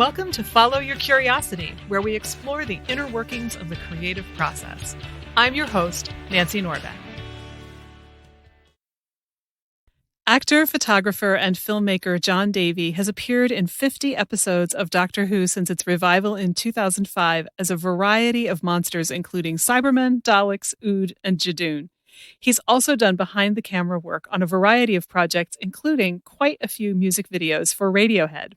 Welcome to Follow Your Curiosity, where we explore the inner workings of the creative process. I'm your host, Nancy Norbeck. Actor, photographer, and filmmaker Jon Davey has appeared in 50 episodes of Doctor Who since its revival in 2005 as a variety of monsters including Cybermen, Daleks, Ood, and Judoon. He's also done behind-the-camera work on a variety of projects, including quite a few music videos for Radiohead.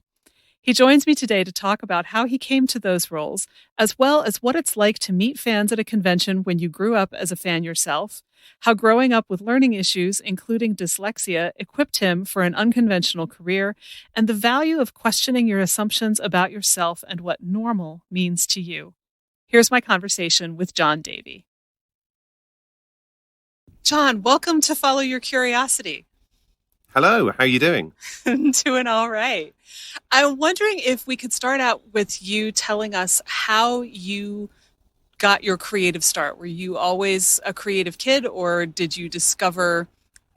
He joins me today to talk about how he came to those roles, as well as what it's like to meet fans at a convention when you grew up as a fan yourself, how growing up with learning issues, including dyslexia, equipped him for an unconventional career, and the value of questioning your assumptions about yourself and what normal means to you. Here's my conversation with Jon Davey. Jon, welcome to Follow Your Curiosity. Hello, how are you doing? Doing all right. I'm wondering if we could start out with you telling us how you got your creative start. Were you always a creative kid, or did you discover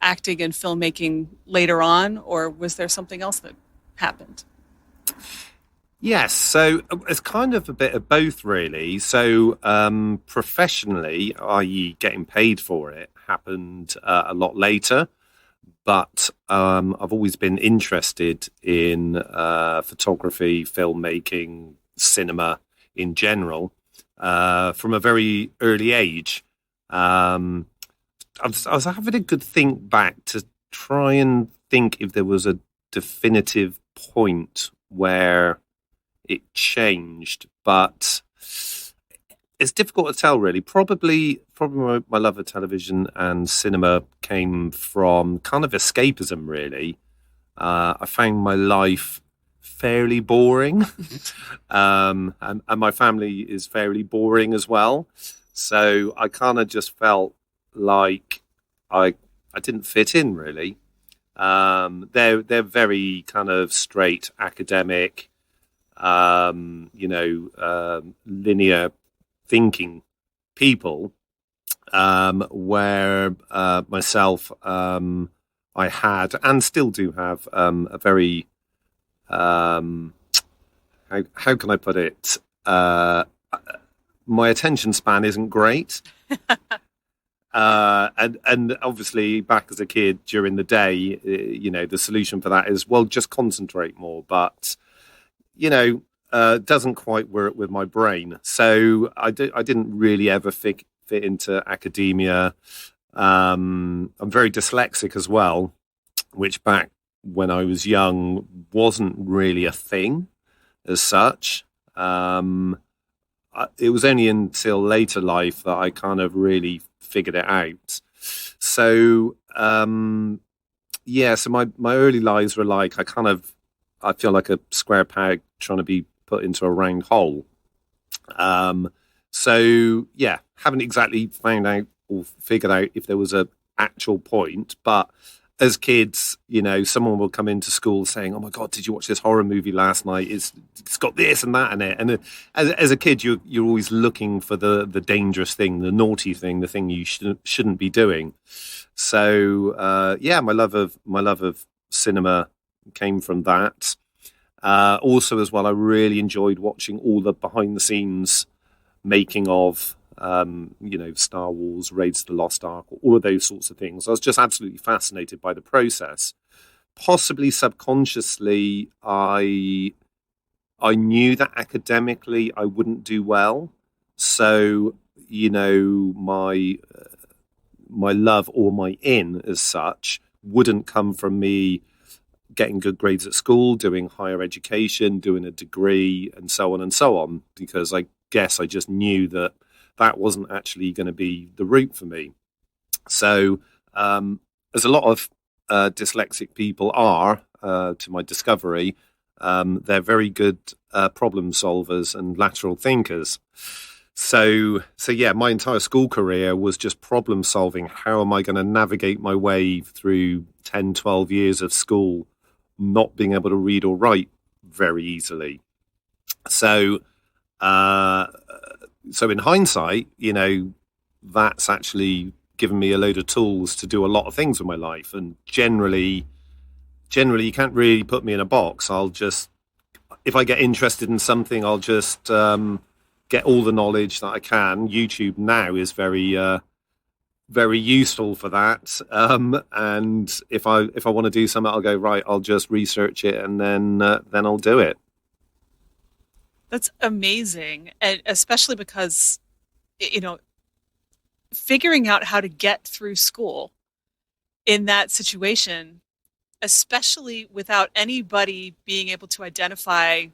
acting and filmmaking later on, or was there something else that happened? Yes, so it's kind of a bit of both, really. So professionally, i.e. getting paid for it, happened a lot later. But I've always been interested in photography, filmmaking, cinema in general from a very early age. I was having a good think back to try and think if there was a definitive point where it changed, but it's difficult to tell, really. Probably my love of television and cinema came from kind of escapism, really. I found my life fairly boring, and my family is fairly boring as well. So I kind of just felt like I didn't fit in, really. They're very kind of straight academic, linear thinking people, where myself, I had and still do have a very how can I put it? My attention span isn't great, and obviously back as a kid during the day, the solution for that is, well, just concentrate more, but doesn't quite work with my brain. So I didn't really ever fit into academia. I'm very dyslexic as well, which back when I was young wasn't really a thing as such. It was only until later life that I kind of really figured it out. So, so my early lives were like, I feel like a square peg trying to be put into a round hole. Haven't exactly found out or figured out if there was a actual point, but as kids, someone will come into school saying, "Oh my God, did you watch this horror movie last night? It's got this and that in it." And as a kid, you're always looking for the dangerous thing, the naughty thing, the thing you shouldn't be doing. So my love of cinema came from that. Also, as well, I really enjoyed watching all the behind-the-scenes making of, Star Wars, Raiders of the Lost Ark, all of those sorts of things. I was just absolutely fascinated by the process. Possibly subconsciously, I knew that academically I wouldn't do well. So, my love or my in as such wouldn't come from me getting good grades at school, doing higher education, doing a degree, and so on, because I guess I just knew that wasn't actually going to be the route for me. So, as a lot of dyslexic people are, to my discovery, they're very good problem solvers and lateral thinkers. So my entire school career was just problem solving. How am I going to navigate my way through 10, 12 years of school, not being able to read or write very easily? So in hindsight, that's actually given me a load of tools to do a lot of things with my life. And generally you can't really put me in a box. if I get interested in something, I'll just get all the knowledge that I can. YouTube now is very useful for that. And if I want to do something, I'll go, right, I'll just research it, and then I'll do it. That's amazing. And especially because, figuring out how to get through school in that situation, especially without anybody being able to identify,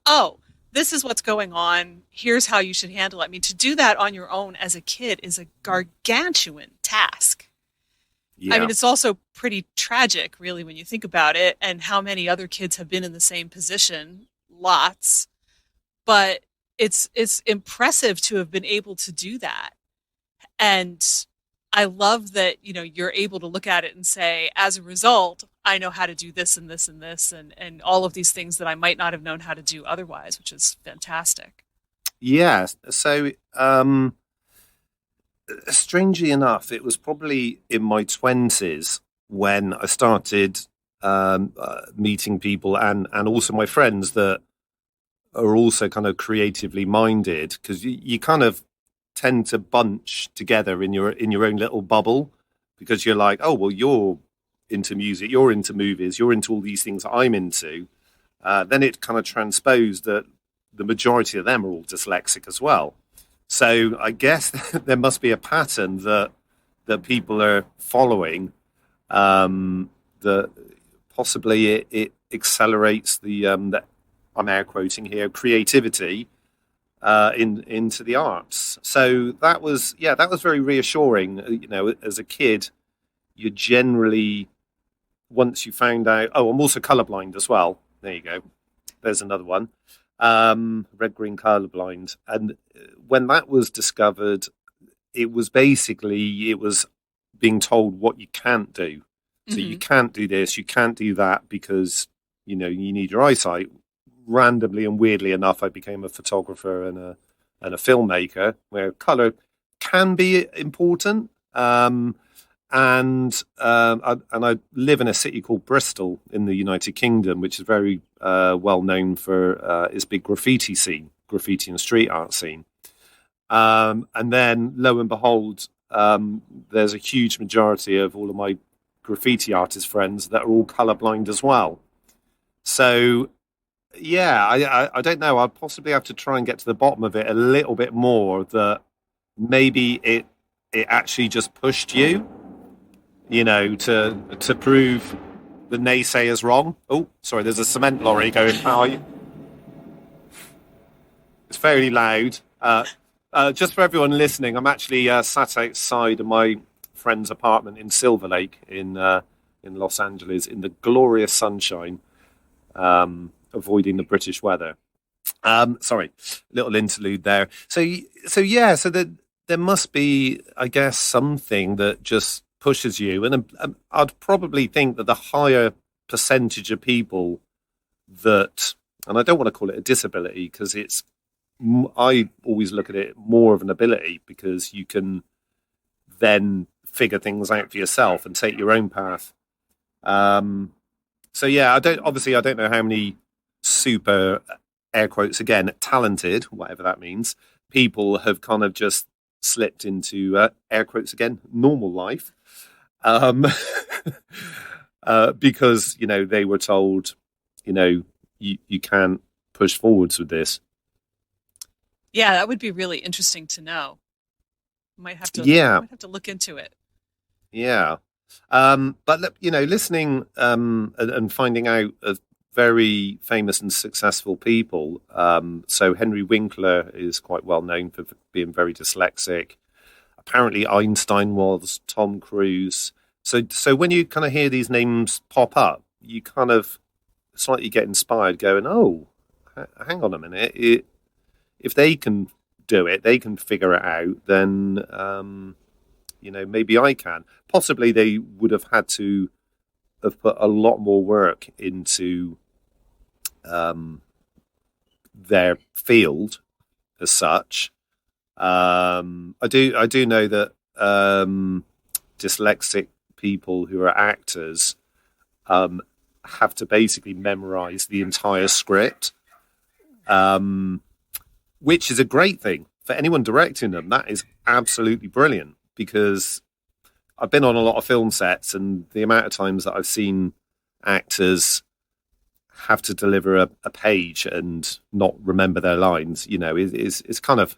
oh, this is what's going on. Here's how you should handle it. I mean, to do that on your own as a kid is a gargantuan task. Yeah. I mean, it's also pretty tragic, really, when you think about it, and how many other kids have been in the same position. Lots. But it's impressive to have been able to do that. And I love that, you're able to look at it and say, as a result, I know how to do this and this and this and all of these things that I might not have known how to do otherwise, which is fantastic. Yeah. So, strangely enough, it was probably in my 20s when I started meeting people and also my friends that are also kind of creatively minded, because you kind of tend to bunch together in your own little bubble, because you're like, oh, well, you're into music, you're into movies, you're into all these things that I'm into. Then it kind of transposed that the majority of them are all dyslexic as well. So I guess there must be a pattern that people are following. That possibly it accelerates the I'm air quoting here, creativity into the arts. So that was very reassuring. As a kid, you generally, once you found out, oh, I'm also colorblind as well. There you go. There's another one. Red, green, colorblind. And when that was discovered, it was being told what you can't do. So you can't do this, you can't do that, because, you need your eyesight. Randomly and weirdly enough, I became a photographer and a filmmaker, where color can be important. And I live in a city called Bristol in the United Kingdom, which is very well known for its big graffiti and street art scene. And then, lo and behold, there's a huge majority of all of my graffiti artist friends that are all colorblind as well. So, yeah, I don't know. I'll possibly have to try and get to the bottom of it a little bit more, that maybe it actually just pushed you, to prove the naysayers wrong. Oh, sorry, there's a cement lorry going by. It's fairly loud. Just for everyone listening, I'm actually sat outside of my friend's apartment in Silver Lake in Los Angeles in the glorious sunshine, avoiding the British weather. Sorry, little interlude there. So there must be, I guess, something that just pushes you, and I'd probably think that the higher percentage of people that, and I don't want to call it a disability, because I always look at it more of an ability, because you can then figure things out for yourself and take your own path. So yeah, I don't know how many super, air quotes again, talented, whatever that means, people have kind of just slipped into air quotes again, normal life, because they were told, you can't push forwards with this. Yeah, that would be really interesting to know. Might have to look into it. Yeah. But listening and finding out of very famous and successful people. So Henry Winkler is quite well known for being very dyslexic. Apparently Einstein was, Tom Cruise. So when you kind of hear these names pop up, you kind of slightly get inspired, going, oh, hang on a minute. If they can do it, they can figure it out, then maybe I can. Possibly they would have had to have put a lot more work into their field as such. I do know that dyslexic people who are actors have to basically memorize the entire script. which is a great thing for anyone directing them. That is absolutely brilliant, because I've been on a lot of film sets, and the amount of times that I've seen actors have to deliver a page and not remember their lines, is kind of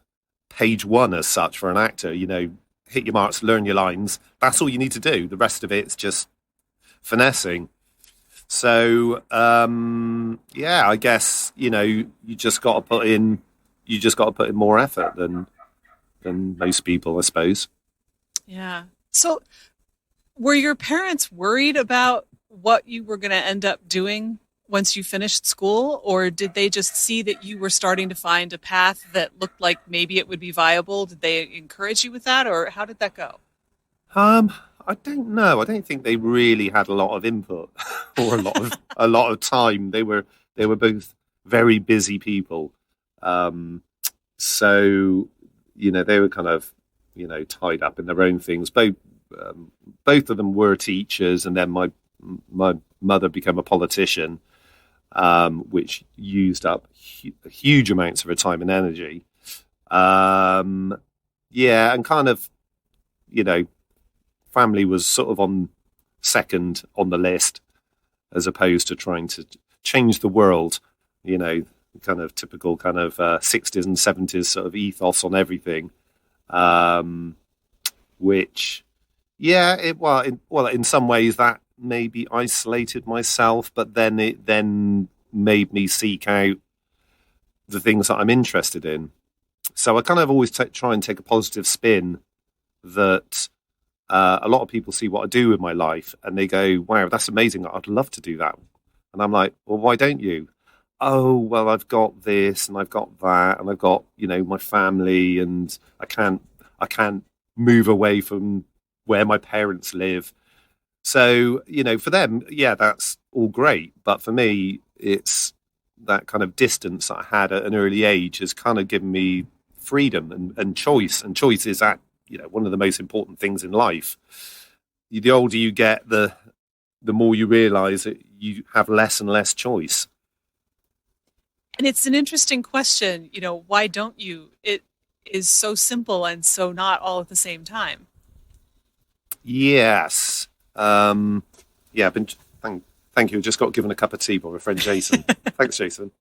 page one as such for an actor. Hit your marks, learn your lines. That's all you need to do. The rest of it's just finessing. So, I guess, you just got to put in more effort than most people, I suppose. Yeah. So were your parents worried about what you were going to end up doing once you finished school, or did they just see that you were starting to find a path that looked like maybe it would be viable? Did they encourage you with that, or how did that go? I don't know. I don't think they really had a lot of input or a lot of time. They were both very busy people. So, they were kind of, tied up in their own things. Both of them were teachers, and then my mother became a politician, which used up huge amounts of her time and energy. And kind of, family was sort of on second on the list, as opposed to trying to change the world, kind of typical kind of 60s and 70s sort of ethos on everything, which, in some ways that maybe isolated myself, but then it made me seek out the things that I'm interested in. So I kind of always try and take a positive spin that a lot of people see what I do with my life and they go, wow, that's amazing. I'd love to do that. And I'm like, well, why don't you? Oh, well, I've got this and I've got that and I've got, my family, and I can't move away from where my parents live. So, for them, that's all great. But for me, it's that kind of distance that I had at an early age has kind of given me freedom and choice. And choice is one of the most important things in life. The older you get, the more you realize that you have less and less choice. And it's an interesting question, why don't you? It is so simple and so not all at the same time. Yes. Thank you. Just got given a cup of tea by my friend Jason. Thanks, Jason.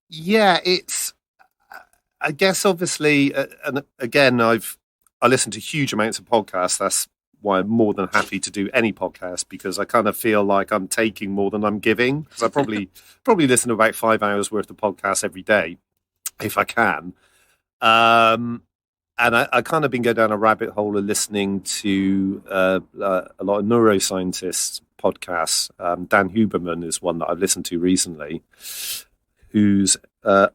It's, I guess, obviously, and again, I listen to huge amounts of podcasts. That's why I'm more than happy to do any podcast, because I kind of feel like I'm taking more than I'm giving. Because I probably listen to about 5 hours worth of podcasts every day, if I can. And I kind of been going down a rabbit hole of listening to a lot of neuroscientists podcasts. Dan Huberman is one that I've listened to recently, who's I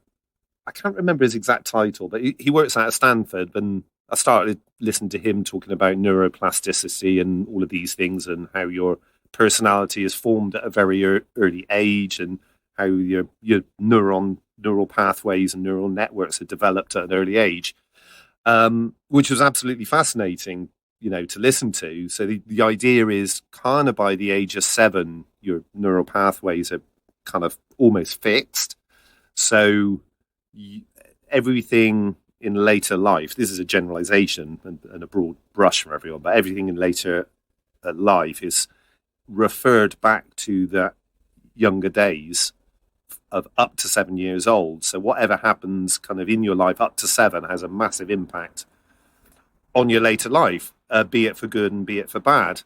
can't remember his exact title, but he works out at Stanford, and I started listening to him talking about neuroplasticity and all of these things, and how your personality is formed at a very early age, and how your neural pathways and neural networks are developed at an early age, which was absolutely fascinating, to listen to. So the idea is kind of by the age of 7, your neural pathways are kind of almost fixed. So everything in later life, this is a generalization and a broad brush for everyone, but everything in later life is referred back to the younger days of up to 7 years old. So whatever happens kind of in your life up to 7 has a massive impact on your later life, be it for good and be it for bad.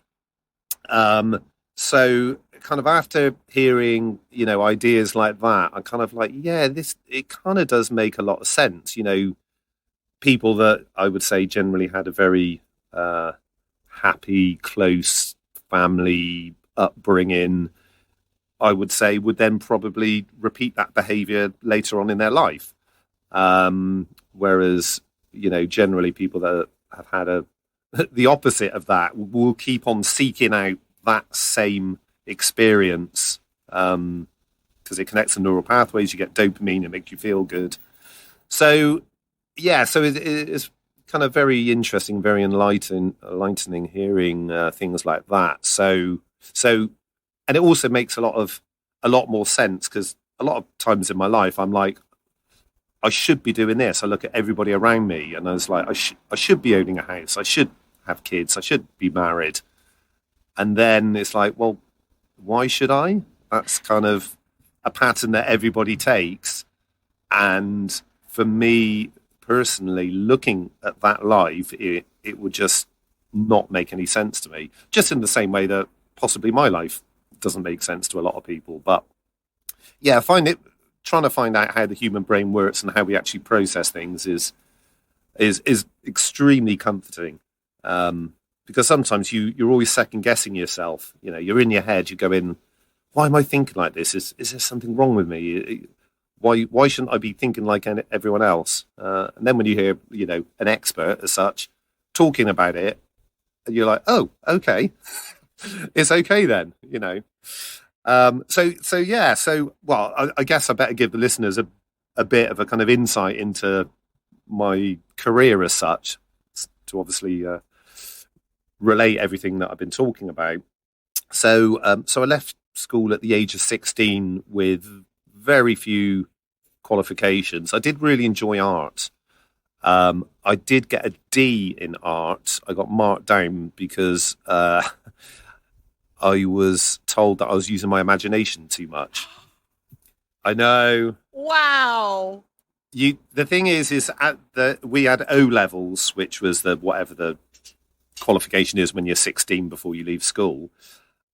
So kind of after hearing, ideas like that, I'm kind of like, it kind of does make a lot of sense. People that I would say generally had a very happy, close family upbringing, I would say would then probably repeat that behavior later on in their life. Whereas, generally people that have had the opposite of that will keep on seeking out that same experience, because it connects to neural pathways. You get dopamine, it makes you feel good. So it's kind of very interesting, very enlightening hearing things like that. So, and it also makes a lot more sense, because a lot of times in my life, I'm like, I should be doing this. I look at everybody around me and I was like, I should be owning a house. I should have kids. I should be married. And then it's like, well, why should I? That's kind of a pattern that everybody takes. And for me personally, looking at that live, it would just not make any sense to me. Just in the same way that possibly my life doesn't make sense to a lot of people. But yeah, I find it trying to find out how the human brain works and how we actually process things is extremely comforting. Because sometimes you're always second guessing yourself. You know, you're in your head, you go in, why am I thinking like this? Is there something wrong with me? Why shouldn't I be thinking like everyone else? And then when you hear, you know, an expert as such talking about it, you're like, oh, okay, it's okay then, you know. Well, I guess I better give the listeners a bit of a kind of insight into my career as such, to obviously relate everything that I've been talking about. So I left school at the age of 16 with very few qualifications. I did really enjoy art. I did get a D in art. I got marked down because I was told that I was using my imagination too much. I know. Wow. The thing is we had O levels, which was whatever the qualification is when you're 16 before you leave school,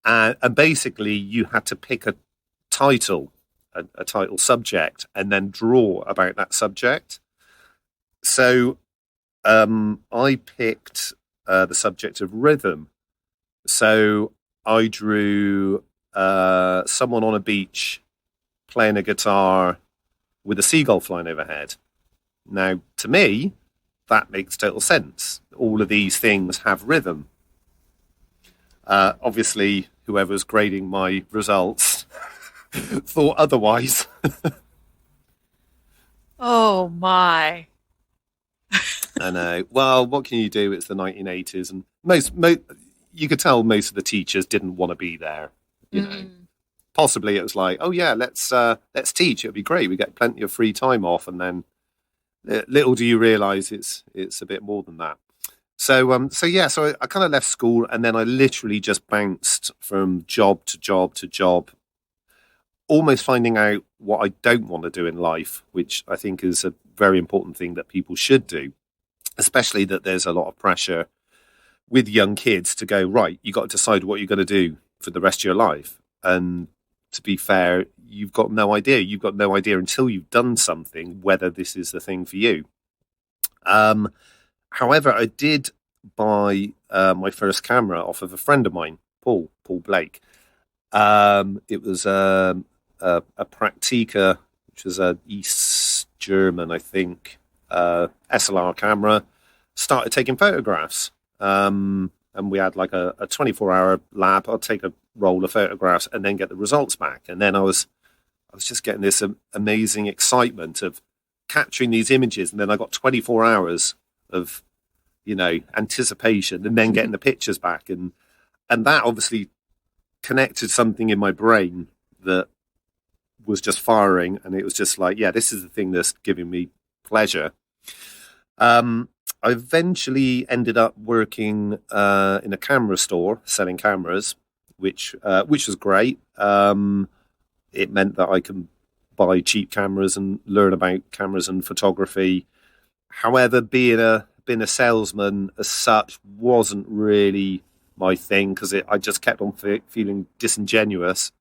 and basically you had to pick a title, a title subject, and then draw about that subject. So I picked the subject of rhythm. So I drew someone on a beach playing a guitar with a seagull flying overhead. Now, to me, that makes total sense. All of these things have rhythm. Obviously, whoever's grading my results thought otherwise. Oh, my. I know. Well, what can you do? It's the 1980s, and you could tell most of the teachers didn't want to be there. You know, possibly it was like, oh yeah, let's teach. It'll be great. We get plenty of free time off, and then little do you realise it's a bit more than that. So I kind of left school, and then I literally just bounced from job to job to job, almost finding out what I don't want to do in life, which I think is a very important thing that people should do, especially that there's a lot of pressure with young kids to go, right, you got to decide what you're going to do for the rest of your life. And to be fair, you've got no idea. You've got no idea until you've done something whether this is the thing for you. However, I did buy my first camera off of a friend of mine, Paul Blake. It was a Praktika, which was a East German, I think, SLR camera. Started taking photographs. And we had like a 24-hour lab. I'd take a roll of photographs and then get the results back. And then I was just getting this amazing excitement of capturing these images. And then I got 24 hours of, you know, anticipation and then getting the pictures back. And that obviously connected something in my brain that was just firing. And it was just like, yeah, this is the thing that's giving me pleasure. I eventually ended up working in a camera store selling cameras, which was great. It meant that I can buy cheap cameras and learn about cameras and photography. However, being a salesman as such wasn't really my thing because I just kept on feeling disingenuous.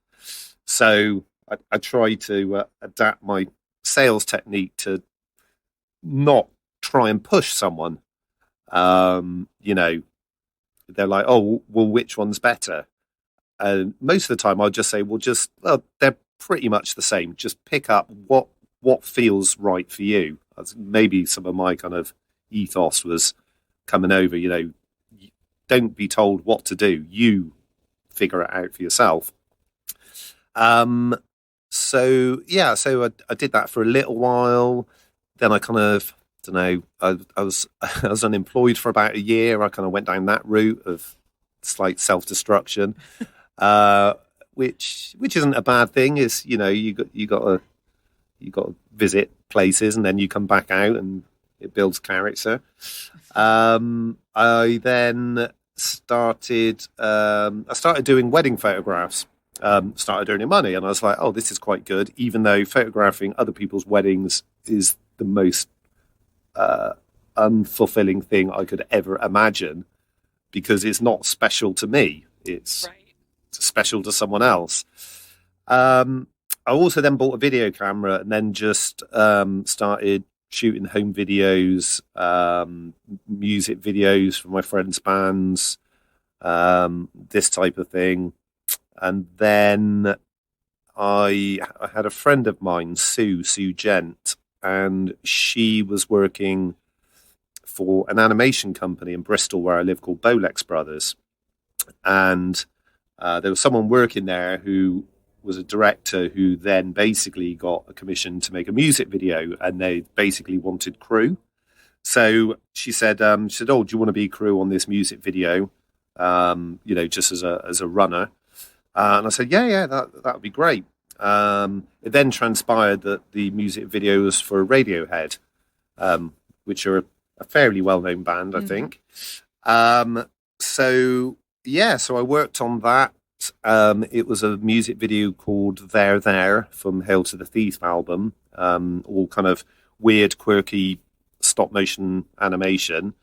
So I tried to adapt my sales technique to not try and push someone. You know, they're like, oh, well, which one's better? And most of the time I'll just say, well, they're pretty much the same. Just pick up what feels right for you. Maybe some of my kind of ethos was coming over, you know, don't be told what to do. You figure it out for yourself. So I did that for a little while. Then I kind of, I don't know, I was unemployed for about a year. I kind of went down that route of slight self-destruction. which isn't a bad thing. Is you got to visit places and then you come back out and it builds character. I then started doing wedding photographs. Started earning money, and I was like, oh, this is quite good, even though photographing other people's weddings is the most unfulfilling thing I could ever imagine, because it's not special to me. It's special to someone else. I also then bought a video camera and then just started shooting home videos, music videos for my friends' bands, this type of thing. And then I had a friend of mine, Sue Gent, and she was working for an animation company in Bristol where I live called Bolex Brothers. And there was someone working there who was a director who then basically got a commission to make a music video, and they basically wanted crew. So she said, oh, do you want to be crew on this music video? Just as a runner. And I said, yeah, that would be great. It then transpired that the music video was for Radiohead, which are a fairly well-known band, I think. So I worked on that. It was a music video called There from Hail to the Thief album, all kind of weird, quirky stop-motion animation.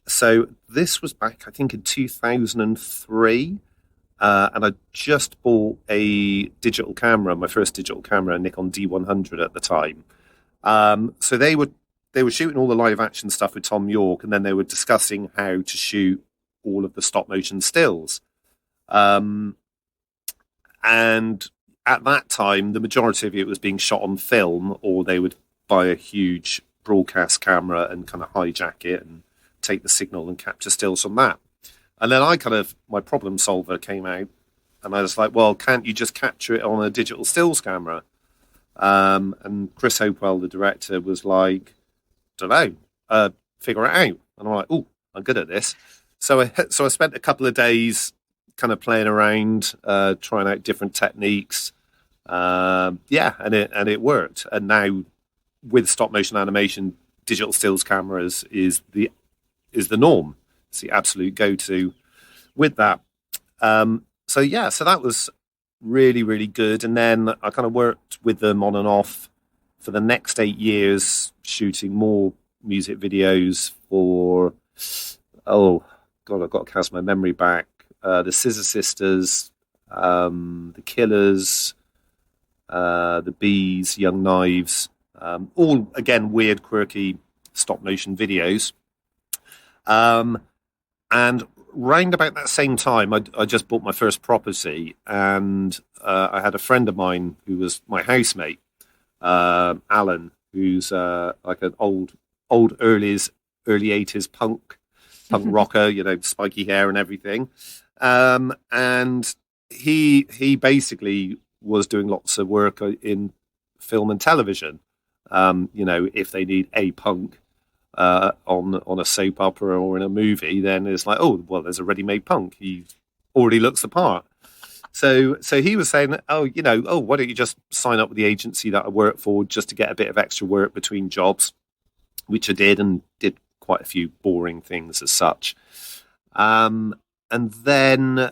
So this was back, I think, in 2003, and I just bought a digital camera, my first digital camera, a Nikon D100 at the time. So they were shooting all the live action stuff with Tom York, and then they were discussing how to shoot all of the stop motion stills. And at that time, the majority of it was being shot on film, or they would buy a huge broadcast camera and kind of hijack it and take the signal and capture stills from that. And then my problem solver came out, and I was like, well, can't you just capture it on a digital stills camera? And Chris Hopewell, the director, was like, don't know, figure it out. And I'm like, oh, I'm good at this. So I spent a couple of days kind of playing around, trying out different techniques. And it worked. And now with stop motion animation, digital stills cameras is the norm. It's the absolute go-to with that. So that was really, really good. And then I kind of worked with them on and off for the next 8 years, shooting more music videos for, oh God, I've got to cast my memory back. The Scissor Sisters, the Killers, the Bees, Young Knives, all, again, weird, quirky stop-motion videos. And round about that same time, I just bought my first property, and I had a friend of mine who was my housemate, Alan, who's like an old early 80s punk rocker, spiky hair and everything. And he basically was doing lots of work in film and television. If they need a punk on a soap opera or in a movie, then it's like, oh, well, there's a ready-made punk. He already looks the part. So he was saying, why don't you just sign up with the agency that I work for just to get a bit of extra work between jobs, which I did, and did quite a few boring things as such. And then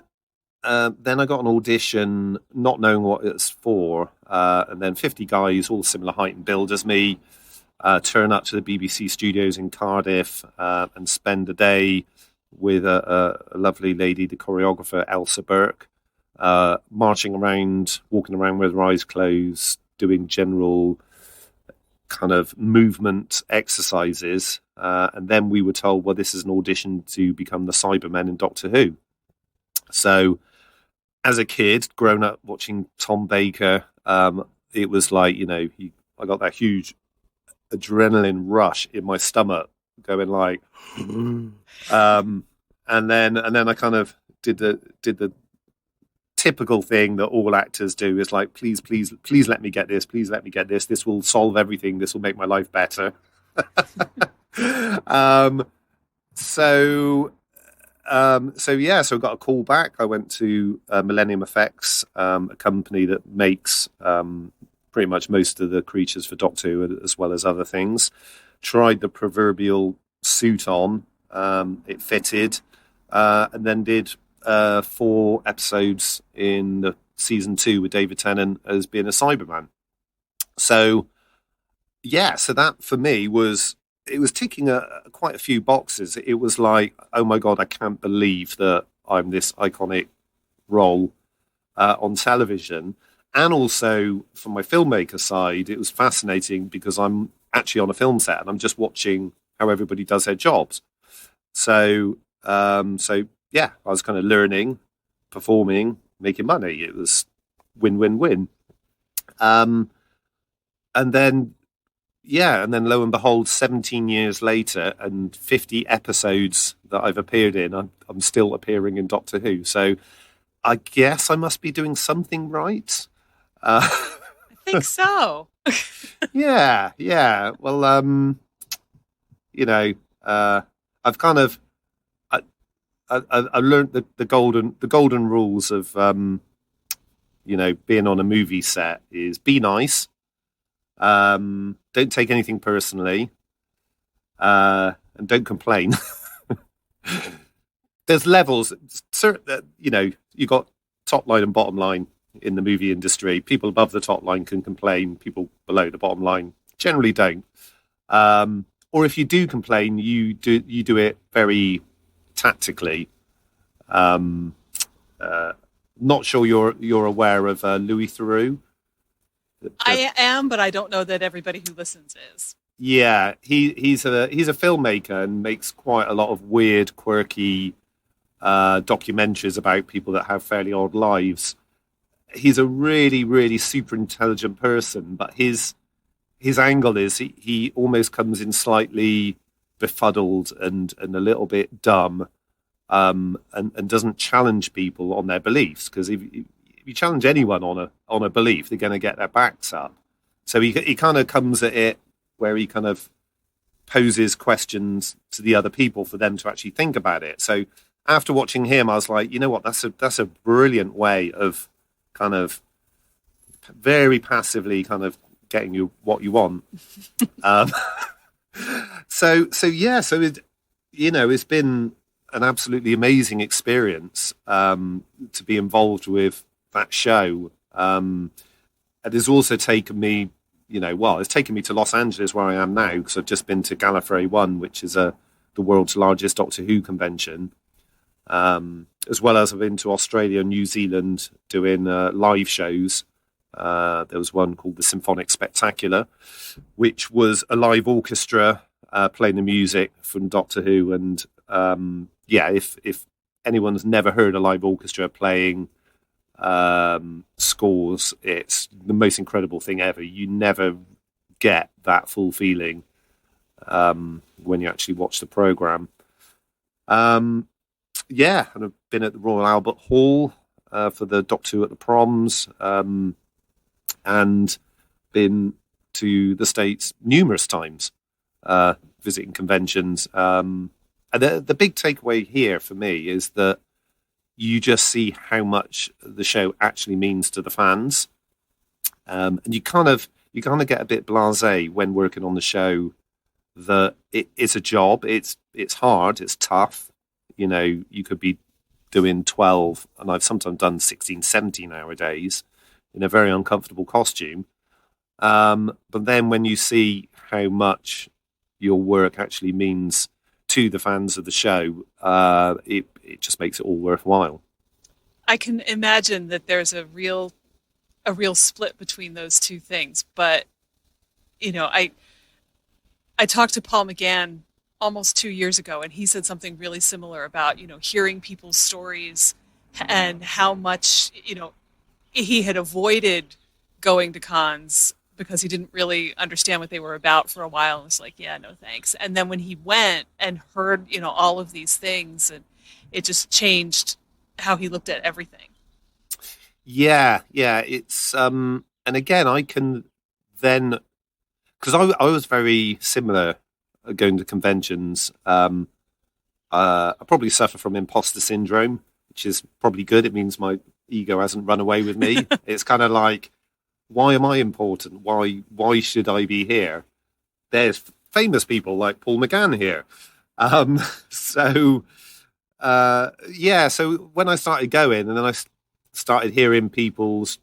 I got an audition, not knowing what it's for, and then 50 guys, all similar height and build as me, turn up to the BBC studios in Cardiff and spend a day with a lovely lady, the choreographer, Elsa Burke, marching around, walking around with her eyes closed, doing general kind of movement exercises. And then we were told, well, this is an audition to become the Cybermen in Doctor Who. So as a kid, grown up watching Tom Baker, it was like, I got that huge adrenaline rush in my stomach going like, and then I kind of did the typical thing that all actors do, is like, please let me get this. Please let me get this. This will solve everything. This will make my life better. So So I got a call back. I went to Millennium Effects, a company that makes pretty much most of the creatures for Doctor Who, as well as other things. Tried the proverbial suit on. It fitted, and then did 4 episodes in the season 2 with David Tennant as being a Cyberman. So so that for me was ticking quite a few boxes. It was like, oh my god, I can't believe that I'm this iconic role on television. And also from my filmmaker side, it was fascinating because I'm actually on a film set and I'm just watching how everybody does their jobs. So I was kind of learning, performing, making money. It was win-win-win. And then lo and behold, 17 years later and 50 episodes that I've appeared in, I'm still appearing in Doctor Who. So I guess I must be doing something right. I think so. Yeah. Well, I've kind of I learned the golden rules of being on a movie set is be nice, don't take anything personally, and don't complain. There's levels. You got top line and bottom line in the movie industry. People above the top line can complain. People below the bottom line generally don't. Or if you do complain, you do it very tactically. Not sure you're aware of Louis Theroux. I am, but I don't know that everybody who listens is. Yeah, he's a filmmaker and makes quite a lot of weird, quirky documentaries about people that have fairly odd lives. He's a really, really super intelligent person, but his angle is he almost comes in slightly befuddled and a little bit dumb, and doesn't challenge people on their beliefs, because if you challenge anyone on a belief, they're going to get their backs up. So he kind of comes at it where he kind of poses questions to the other people for them to actually think about it. So after watching him, I was like, you know what, that's a brilliant way of kind of very passively kind of getting you what you want. So it's been an absolutely amazing experience to be involved with that show. It has also taken me, it's taken me to Los Angeles, where I am now, because I've just been to Gallifrey 1, which is the world's largest Doctor Who convention. As well as I've been to Australia and New Zealand doing live shows. There was one called the Symphonic Spectacular, which was a live orchestra playing the music from Doctor Who. And if anyone's never heard a live orchestra playing scores, it's the most incredible thing ever. You never get that full feeling when you actually watch the program. And I've been at the Royal Albert Hall for the Doctor Who at the Proms, and been to the States numerous times, visiting conventions. And the big takeaway here for me is that you just see how much the show actually means to the fans, and you kind of get a bit blasé when working on the show that it's a job. It's hard. It's tough. You could be doing 12, and I've sometimes done 16, 17-hour days in a very uncomfortable costume. But then when you see how much your work actually means to the fans of the show, it just makes it all worthwhile. I can imagine that there's a real split between those two things. But, I talked to Paul McGann almost 2 years ago, and he said something really similar about, hearing people's stories and how much, he had avoided going to cons because he didn't really understand what they were about for a while, and was like, yeah, no thanks. And then when he went and heard, all of these things, and it just changed how he looked at everything. Yeah, it's and again, I can then, because I was very similar going to conventions. I I probably suffer from imposter syndrome, which is probably good. It means my ego hasn't run away with me. It's kind of like, why am I important? Why should I be here? There's famous people like Paul McGann here. So when I started going, and then I started hearing people's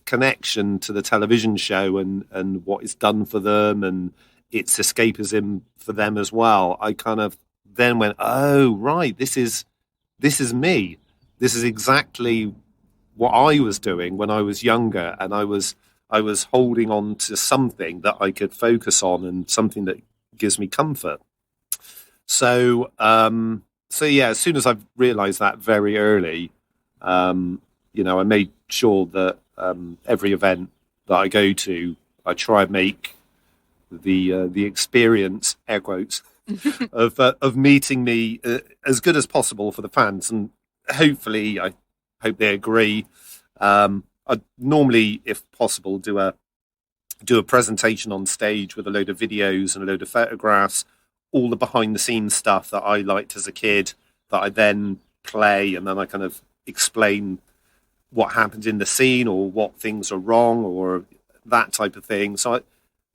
connection to the television show and what it's done for them and its escapism for them as well, I kind of then went, oh, right, this is me. This is exactly what I was doing when I was younger, and I was holding on to something that I could focus on and something that gives me comfort. So, as soon as I realised that very early, I made sure that every event that I go to, I try and make the experience, air quotes, of meeting me as good as possible for the fans, and hopefully, I hope they agree. I normally, if possible, do a presentation on stage with a load of videos and a load of photographs, all the behind the scenes stuff that I liked as a kid that I then play, and then I kind of explain what happened in the scene or what things are wrong or that type of thing. So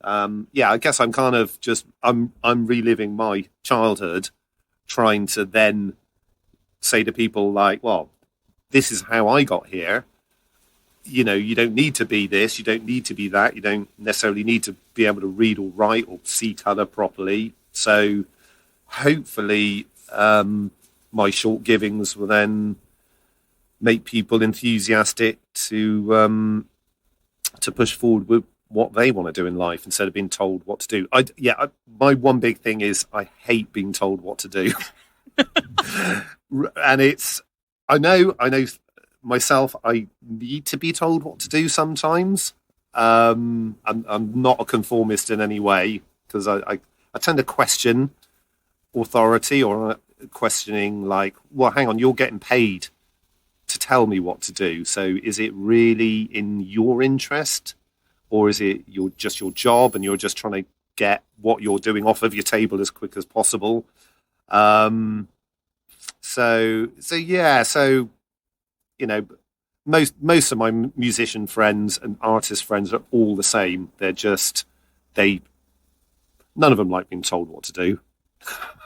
I guess I'm kind of just I'm reliving my childhood, trying to then say to people like, well, this is how I got here. You know, you don't need to be this, you don't need to be that, you don't necessarily need to be able to read or write or see colour properly. So hopefully my short givings will then make people enthusiastic to push forward with what they want to do in life instead of being told what to do. My one big thing is I hate being told what to do. And I know myself, I need to be told what to do sometimes. I'm not a conformist in any way, because I tend to question authority, or questioning like, well, hang on, you're getting paid to tell me what to do. So is it really in your interest, or is it your job and you're just trying to get what you're doing off of your table as quick as possible? Most of my musician friends and artist friends are all the same. None of them like being told what to do.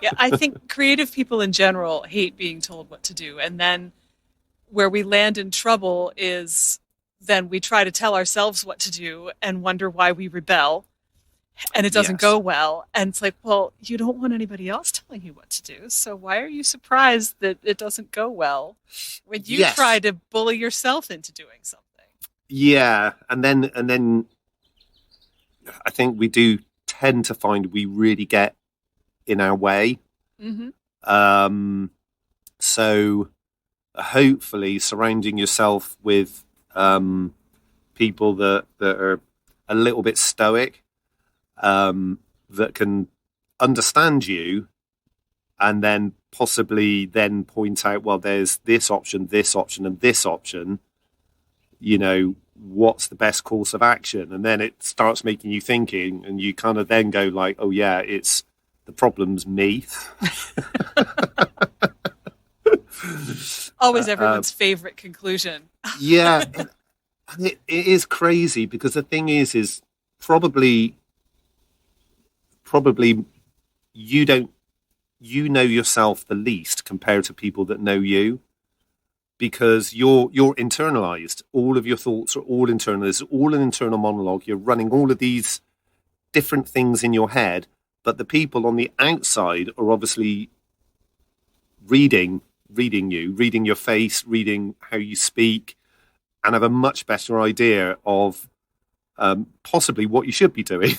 Yeah, I think creative people in general hate being told what to do. And then where we land in trouble is then we try to tell ourselves what to do and wonder why we rebel. And it doesn't go well. And it's like, well, you don't want anybody else telling you what to do. So why are you surprised that it doesn't go well when you try to bully yourself into doing something? Yeah. And then I think we do tend to find we really get in our way. Mm-hmm. So hopefully surrounding yourself with people that are a little bit stoic, that can understand you, and then possibly then point out, well, there's this option, and this option. You know, what's the best course of action? And then it starts making you thinking, and you kind of then go like, oh yeah, it's the problem's me. Always everyone's favorite conclusion. Yeah. And it is crazy, because the thing is probably you know yourself the least compared to people that know you, because you're internalized. All of your thoughts are all internal. There's all an internal monologue. You're running all of these different things in your head, but the people on the outside are obviously reading you, reading your face, reading how you speak, and have a much better idea of possibly what you should be doing.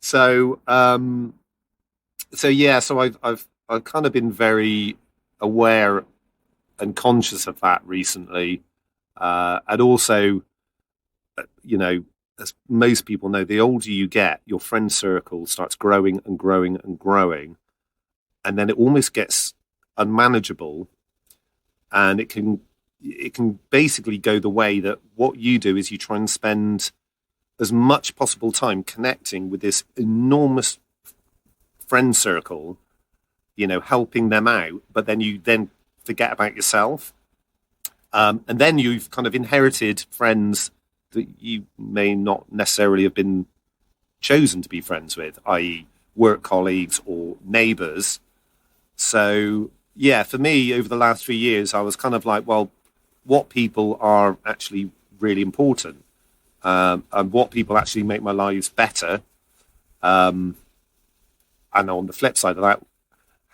So I've kind of been very aware and conscious of that recently, and also, as most people know, the older you get, your friend circle starts growing and growing and growing, and then it almost gets unmanageable, and it can basically go the way that what you do is you try and spend as much possible time connecting with this enormous friend circle, helping them out, but then you then forget about yourself. And then you've kind of inherited friends that you may not necessarily have been chosen to be friends with, i.e. work colleagues or neighbours. So, yeah, for me, over the last 3 years, I was kind of like, well, what people are actually really important, and what people actually make my lives better. And on the flip side of that,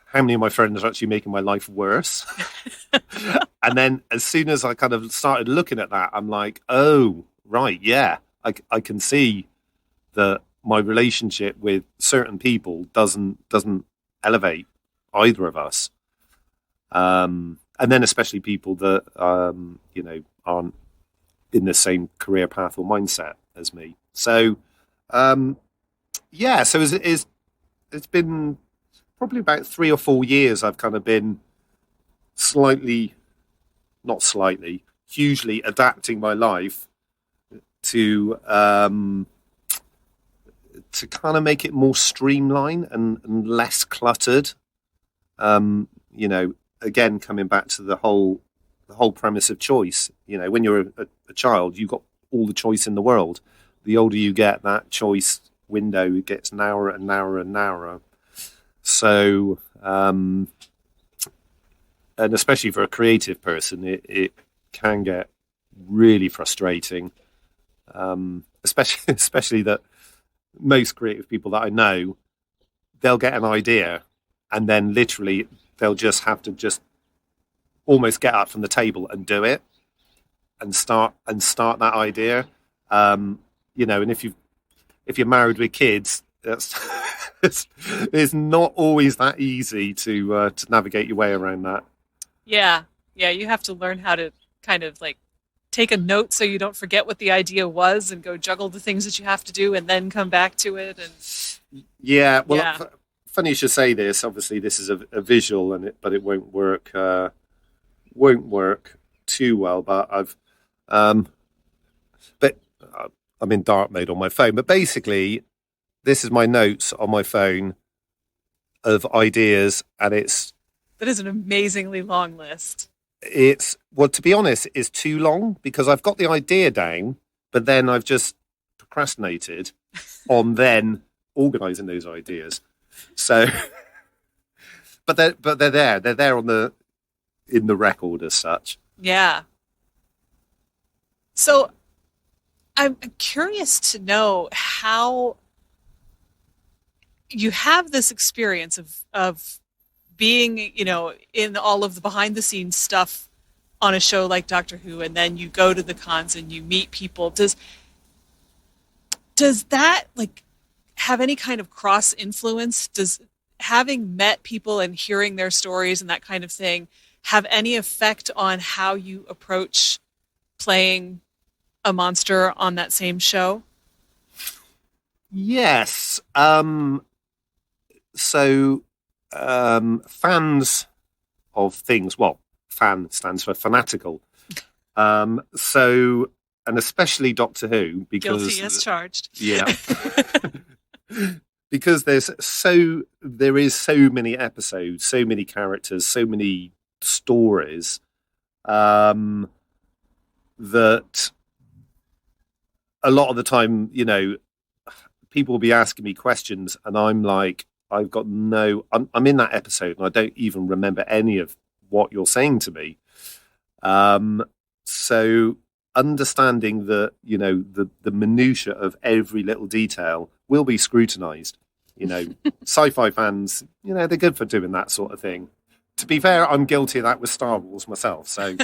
how many of my friends are actually making my life worse? And then as soon as I kind of started looking at that, I'm like, oh, right, yeah, I can see that my relationship with certain people doesn't elevate either of us. And then especially people that, aren't in the same career path or mindset as me. So, so it's been probably about 3 or 4 years I've kind of been hugely adapting my life to kind of make it more streamlined and less cluttered. Again, coming back to the whole premise of choice. When you're a child, you've got all the choice in the world. The older you get, that choice window gets narrower and narrower and narrower. So, and especially for a creative person, it can get really frustrating. Especially that most creative people that I know, they'll get an idea and then literally they'll just have to just almost get up from the table and do it and start that idea. And if you're married with kids, that's it's not always that easy to navigate your way around that. Yeah, you have to learn how to kind of like take a note so you don't forget what the idea was and go juggle the things that you have to do and then come back to it. And funny you should say this. Obviously, this is a visual, but it won't work too well. But I'm in dark mode on my phone. But basically, this is my notes on my phone of ideas, and that is an amazingly long list. To be honest, it's too long because I've got the idea down, but then I've just procrastinated on then organising those ideas. So, but they're there. They're there in the record as such. Yeah. So, I'm curious to know how you have this experience of being, in all of the behind the scenes stuff on a show like Doctor Who, and then you go to the cons and you meet people. Does that have any kind of cross influence? Does having met people and hearing their stories and that kind of thing have any effect on how you approach playing a monster on that same show? Yes. Fans of things, well, fan stands for fanatical. And especially Doctor Who, because guilty as charged. Yeah. Because there is so many episodes, so many characters, so many stories, that a lot of the time, people will be asking me questions and I'm like, I'm in that episode and I don't even remember any of what you're saying to me. So understanding that, the minutiae of every little detail will be scrutinized. Sci-fi fans, they're good for doing that sort of thing. To be fair, I'm guilty of that with Star Wars myself. So,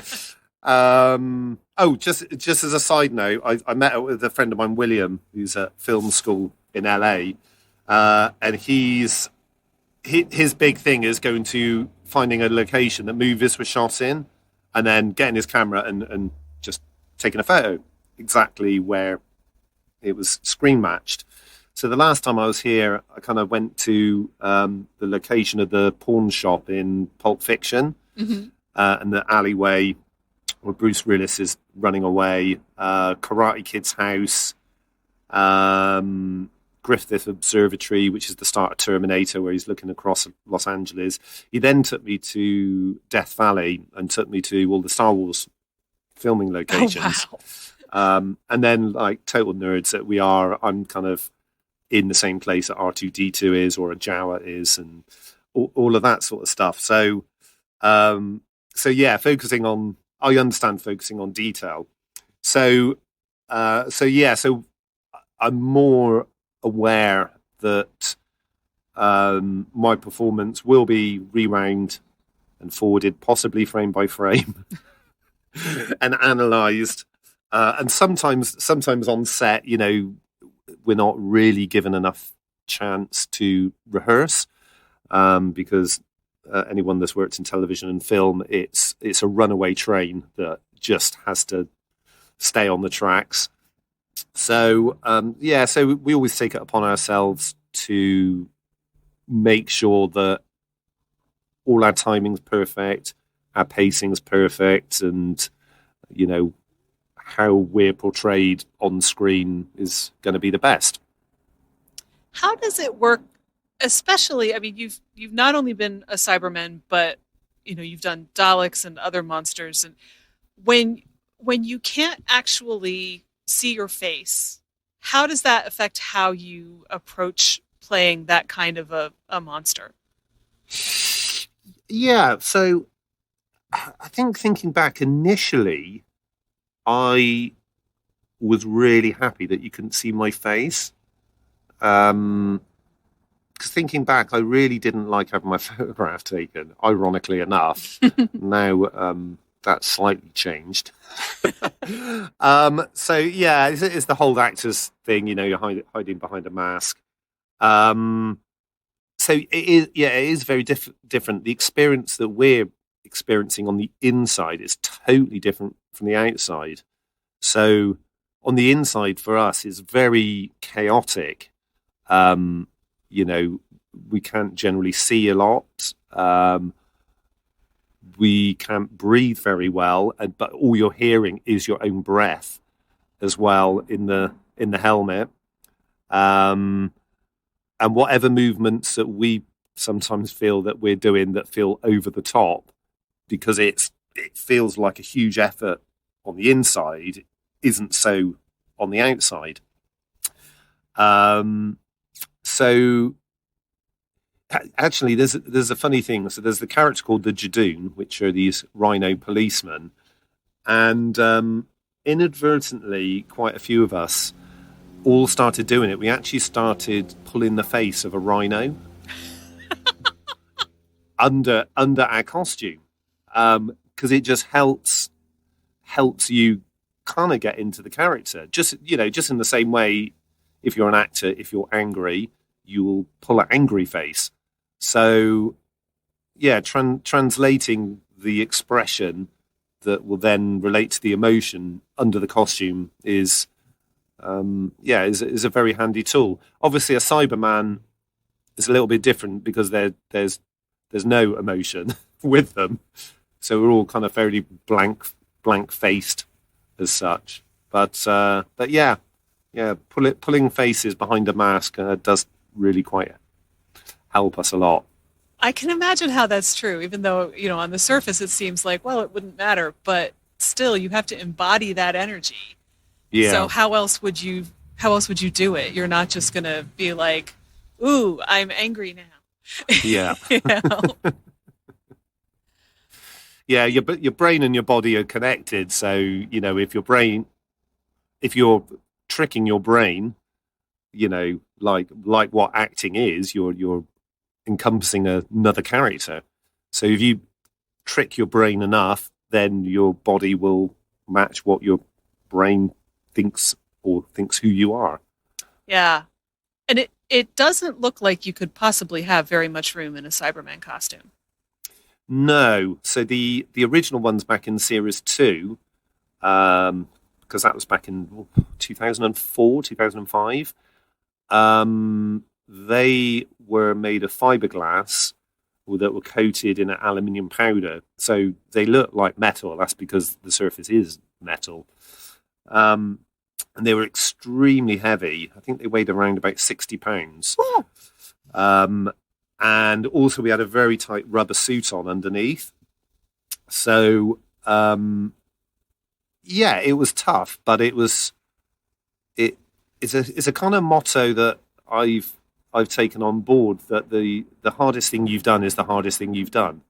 just as a side note, I met with a friend of mine, William, who's at film school in LA, and his big thing is going to finding a location that movies were shot in, and then getting his camera and just taking a photo exactly where it was screen matched. So the last time I was here, I kind of went to the location of the pawn shop in Pulp Fiction, and the alleyway where Bruce Willis is running away, Karate Kid's house, Griffith Observatory, which is the start of Terminator, where he's looking across Los Angeles. He then took me to Death Valley and took me to all the Star Wars filming locations. Oh, wow. And then, like total nerds that we are, I'm kind of in the same place that R2-D2 is or a Jawa is, and all of that sort of stuff. So yeah, I understand focusing on detail. So I'm more aware that my performance will be rewound and forwarded, possibly frame by frame, and analysed. And sometimes on set, we're not really given enough chance to rehearse because anyone that's worked in television and film, it's a runaway train that just has to stay on the tracks. So so we always take it upon ourselves to make sure that all our timing's perfect, our pacing's perfect, and how we're portrayed on screen is going to be the best. How does it work? Especially, I mean, you've not only been a Cyberman, but you've done Daleks and other monsters, and when you can't actually see your face, how does that affect how you approach playing that kind of a monster? Yeah, so I think thinking back initially, I was really happy that you couldn't see my face. Because thinking back, I really didn't like having my photograph taken, ironically enough. Now that's slightly changed. So yeah, it's the whole actors thing, you're hiding behind a mask. So it is very different. The experience that we're experiencing on the inside is totally different from the outside. So on the inside for us is very chaotic. We can't generally see a lot. We can't breathe very well, but all you're hearing is your own breath as well in the helmet. And whatever movements that we sometimes feel that we're doing that feel over the top, because it feels like a huge effort on the inside, isn't so on the outside. So actually, there's a funny thing. So there's the character called the Judoon, which are these rhino policemen, and inadvertently, quite a few of us all started doing it. We actually started pulling the face of a rhino under our costume, because it just helps you kind of get into the character. Just in the same way, if you're an actor, if you're angry, you will pull an angry face. So yeah, translating the expression that will then relate to the emotion under the costume is a very handy tool. Obviously, a Cyberman is a little bit different because there's no emotion with them, so we're all kind of fairly blank faced as such. But pulling faces behind a mask does really quite help us a lot. I can imagine how that's true, even though on the surface it seems like, well, it wouldn't matter, but still you have to embody that energy. Yeah. So how else would you do it? You're not just going to be like, "Ooh, I'm angry now." Yeah. Yeah, your brain and your body are connected. So, if you're tricking your brain, like what acting is, you're encompassing another character. So if you trick your brain enough, then your body will match what your brain thinks who you are. Yeah. And it doesn't look like you could possibly have very much room in a Cyberman costume. No. So the original ones back in Series 2, because that was back in 2004, 2005, they were made of fiberglass that were coated in an aluminium powder. So they look like metal. That's because the surface is metal. and they were extremely heavy. I think they weighed around about 60 pounds. Oh. And also we had a very tight rubber suit on underneath. So, yeah, it was tough, but it's a kind of motto that I've taken on board, that the hardest thing you've done is the hardest thing you've done.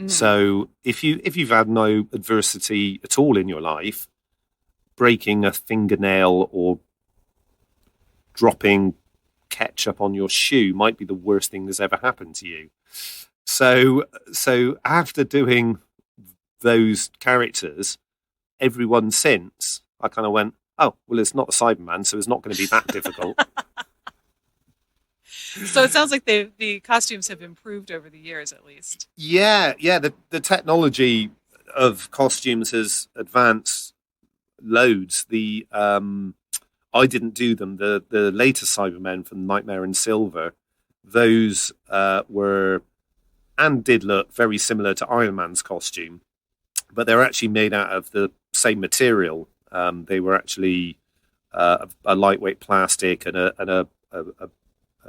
So if you've had no adversity at all in your life, breaking a fingernail or dropping ketchup on your shoe might be the worst thing that's ever happened to you. So after doing those characters, everyone since, I kind of went, oh, well, it's not a Cyberman, so it's not going to be that difficult. So it sounds like the costumes have improved over the years, at least. Yeah. The technology of costumes has advanced loads. I didn't do them. The later Cybermen from Nightmare in Silver, those were and did look very similar to Iron Man's costume, but they're actually made out of the same material. They were actually a lightweight plastic and a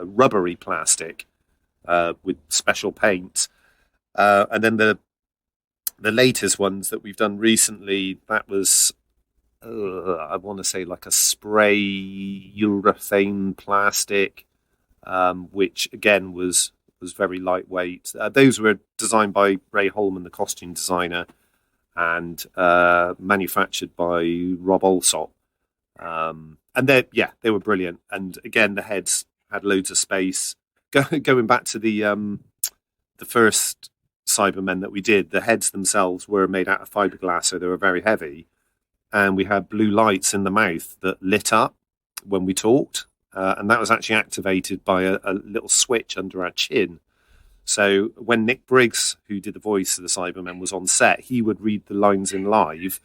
rubbery plastic with special paint. And then the latest ones that we've done recently, that was I want to say like a spray urethane plastic, which again was very lightweight. Those were designed by Ray Holman, the costume designer, and manufactured by Rob Alsop. And they were brilliant. And again, the heads had loads of space. Going back to the first Cybermen that we did, the heads themselves were made out of fiberglass, so they were very heavy. And we had blue lights in the mouth that lit up when we talked. And that was actually activated by a little switch under our chin. So when Nick Briggs, who did the voice of the Cybermen, was on set, he would read the lines in live,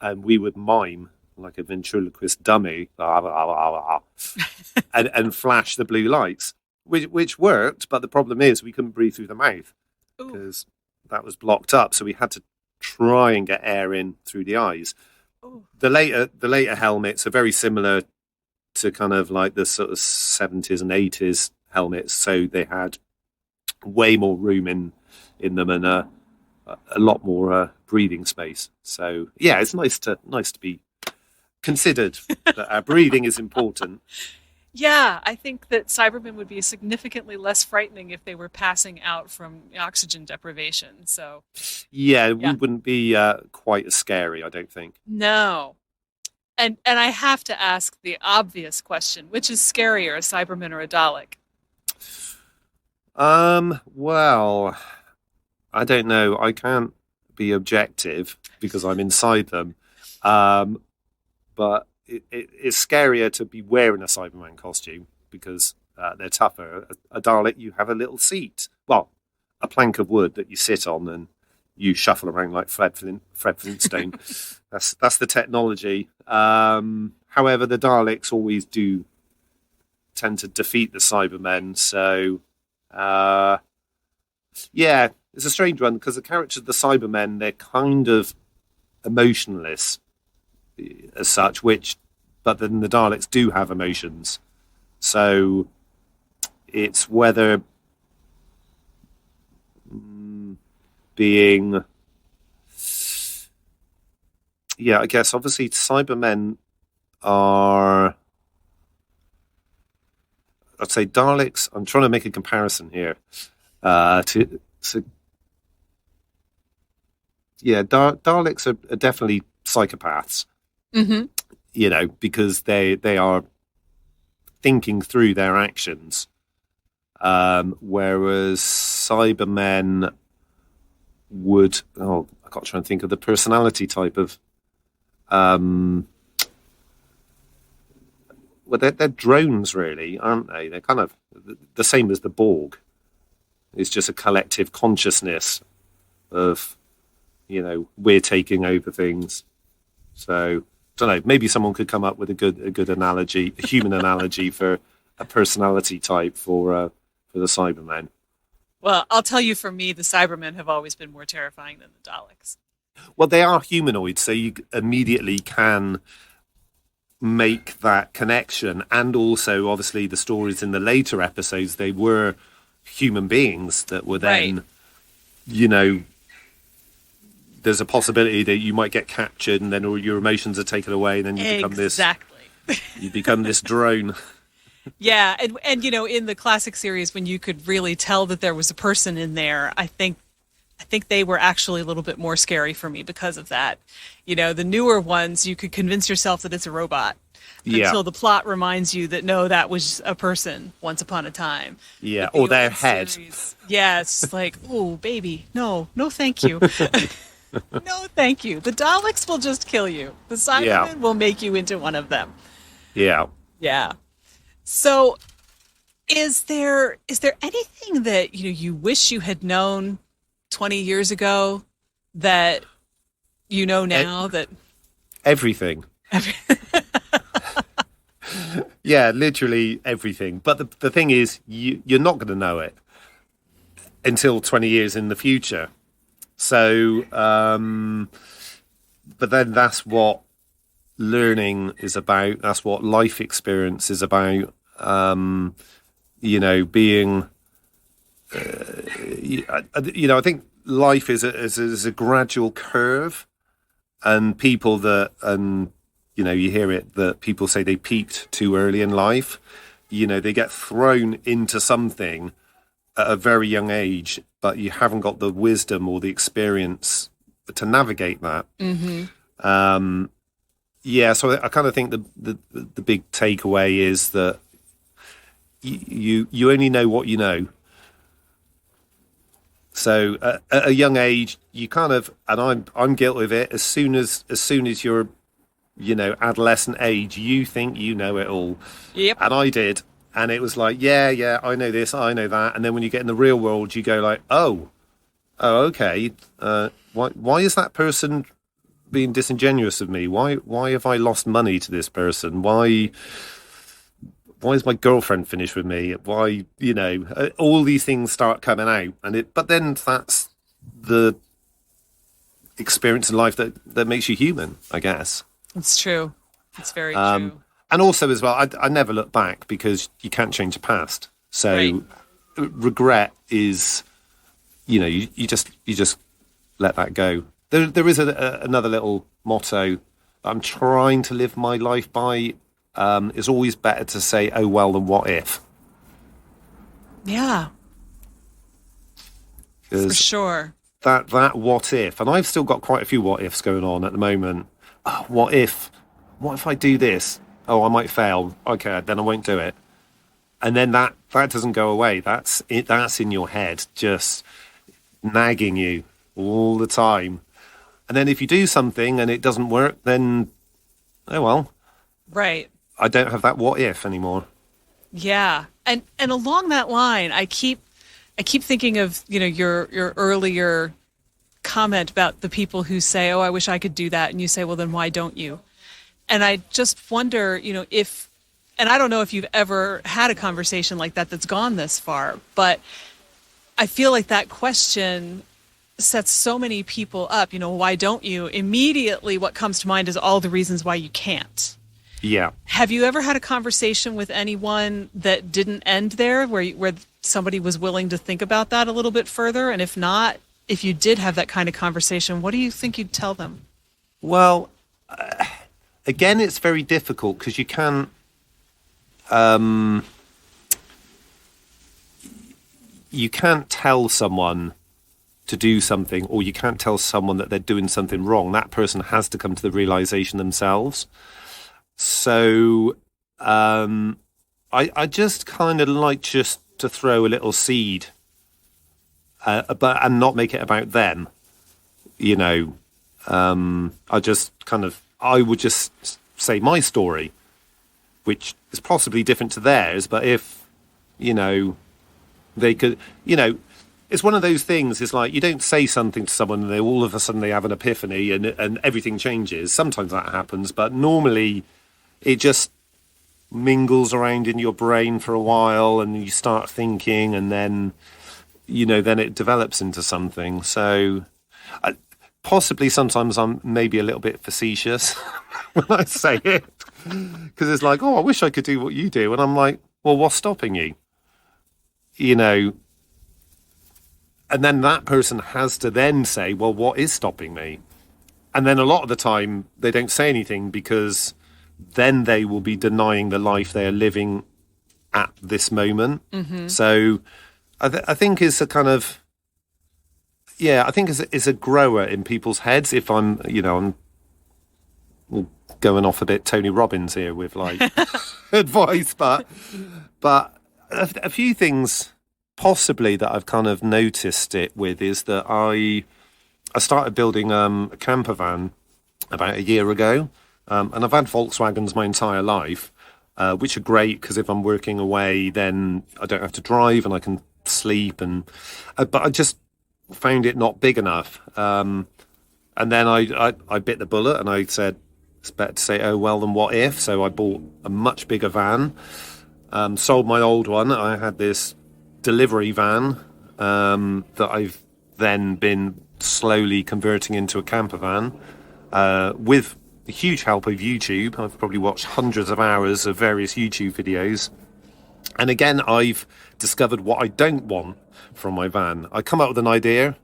and we would mime like a ventriloquist dummy, and flash the blue lights, which worked. But the problem is we couldn't breathe through the mouth because that was blocked up. So we had to try and get air in through the eyes. Ooh. The later helmets are very similar to kind of like the sort of 70s and 80s helmets. So they had way more room in them and a lot more breathing space. So yeah, it's nice to be considered that our breathing is important. Yeah, I think that Cybermen would be significantly less frightening if they were passing out from oxygen deprivation. So yeah. We wouldn't be quite as scary, I don't think. No. And I have to ask the obvious question, which is scarier, a Cyberman or a Dalek? Well, I don't know. I can't be objective because I'm inside them. But it's scarier to be wearing a Cyberman costume because they're tougher. A Dalek, you have a little seat. Well, a plank of wood that you sit on and you shuffle around like Fred Flintstone. That's the technology. However, the Daleks always do tend to defeat the Cybermen. So, yeah, it's a strange one because the characters of the Cybermen, they're kind of emotionless as such, but then the Daleks do have emotions. So it's whether being, yeah, I guess obviously Cybermen are, I'd say Daleks, I'm trying to make a comparison here, Daleks are definitely psychopaths. Mm-hmm. You know, because they are thinking through their actions, whereas Cybermen would. Oh, I got to try and think of the personality type of. Well, they're drones, really, aren't they? They're kind of the same as the Borg. It's just a collective consciousness of, you know, we're taking over things. So. Don't know. Maybe someone could come up with a good analogy, a human analogy for a personality type for the Cybermen. Well, I'll tell you, for me, the Cybermen have always been more terrifying than the Daleks. Well, they are humanoids, so you immediately can make that connection. And also, obviously, the stories in the later episodes, they were human beings that were then, there's a possibility that you might get captured and then all your emotions are taken away and then you become this drone. Yeah, and in the classic series, when you could really tell that there was a person in there, I think they were actually a little bit more scary for me because of that. The newer ones, you could convince yourself that it's a robot until the plot reminds you that no, that was a person once upon a time. Yeah, or their head. Series, it's like, oh, baby, no, thank you. No, thank you. The Daleks will just kill you. The Cybermen will make you into one of them. Yeah. Yeah. So is there anything that you wish you had known 20 years ago that now that everything. Yeah, literally everything. But the thing is, you're not going to know it until 20 years in the future. So, but then that's what learning is about. That's what life experience is about. Being, I think life is a gradual curve, and people that, you hear it, that people say they peaked too early in life. They get thrown into something at a very young age, but you haven't got the wisdom or the experience to navigate that. Mm-hmm. So I kind of think the big takeaway is that you only know what you know. So at a young age, you kind of, and I'm guilty of it. As soon as you're, adolescent age, you think you know it all. Yep. And I did. And it was like, yeah, I know this, I know that. And then when you get in the real world, you go like, oh, okay. Why is that person being disingenuous of me? Why have I lost money to this person? Why is my girlfriend finished with me? Why, all these things start coming out. But then that's the experience in life that makes you human, I guess. It's true. It's very true. And also as well, I never look back because you can't change the past. So regret is, you just let that go. There is another little motto I'm trying to live my life by. It's always better to say, oh, well, than what if. Yeah. For sure. That what if, and I've still got quite a few what ifs going on at the moment. Oh, what if I do this? Oh, I might fail. Okay, then I won't do it. And then that doesn't go away. That's in your head, just nagging you all the time. And then if you do something and it doesn't work, then, oh well. Right. I don't have that what if anymore. Yeah. And along that line, I keep thinking of, your earlier comment about the people who say, oh, I wish I could do that. And you say, well, then why don't you? And I just wonder, if, and I don't know if you've ever had a conversation like that that's gone this far, but I feel like that question sets so many people up, why don't you? Immediately what comes to mind is all the reasons why you can't. Yeah. Have you ever had a conversation with anyone that didn't end there, where somebody was willing to think about that a little bit further? And if not, if you did have that kind of conversation, what do you think you'd tell them? Well, again, it's very difficult because you can't, you can't tell someone to do something, or you can't tell someone that they're doing something wrong. That person has to come to the realization themselves. So I just kind of like just to throw a little seed, and not make it about them. I would just say my story, which is possibly different to theirs. But if they could, it's one of those things. It's like you don't say something to someone and all of a sudden they have an epiphany and everything changes. Sometimes that happens, but normally it just mingles around in your brain for a while and you start thinking, and then then it develops into something. So possibly sometimes I'm maybe a little bit facetious when I say it. Because it's like, oh, I wish I could do what you do. And I'm like, well, what's stopping you? You know, and then that person has to then say, well, what is stopping me? And then a lot of the time they don't say anything because then they will be denying the life they are living at this moment. So I think it's a kind of, I think it's a grower in people's heads. If I'm going off a bit Tony Robbins here with like advice, but a few things possibly that I've kind of noticed it with is that I started building a camper van about a year ago, and I've had Volkswagens my entire life, which are great because if I'm working away, then I don't have to drive and I can sleep. But I just found it not big enough, and then I bit the bullet and I said it's better to say, oh well, then what if? So I bought a much bigger van, sold my old one. I had this delivery van that I've then been slowly converting into a camper van with the huge help of YouTube. I've probably watched hundreds of hours of various YouTube videos. And again, I've discovered what I don't want from my van. I come up with an idea.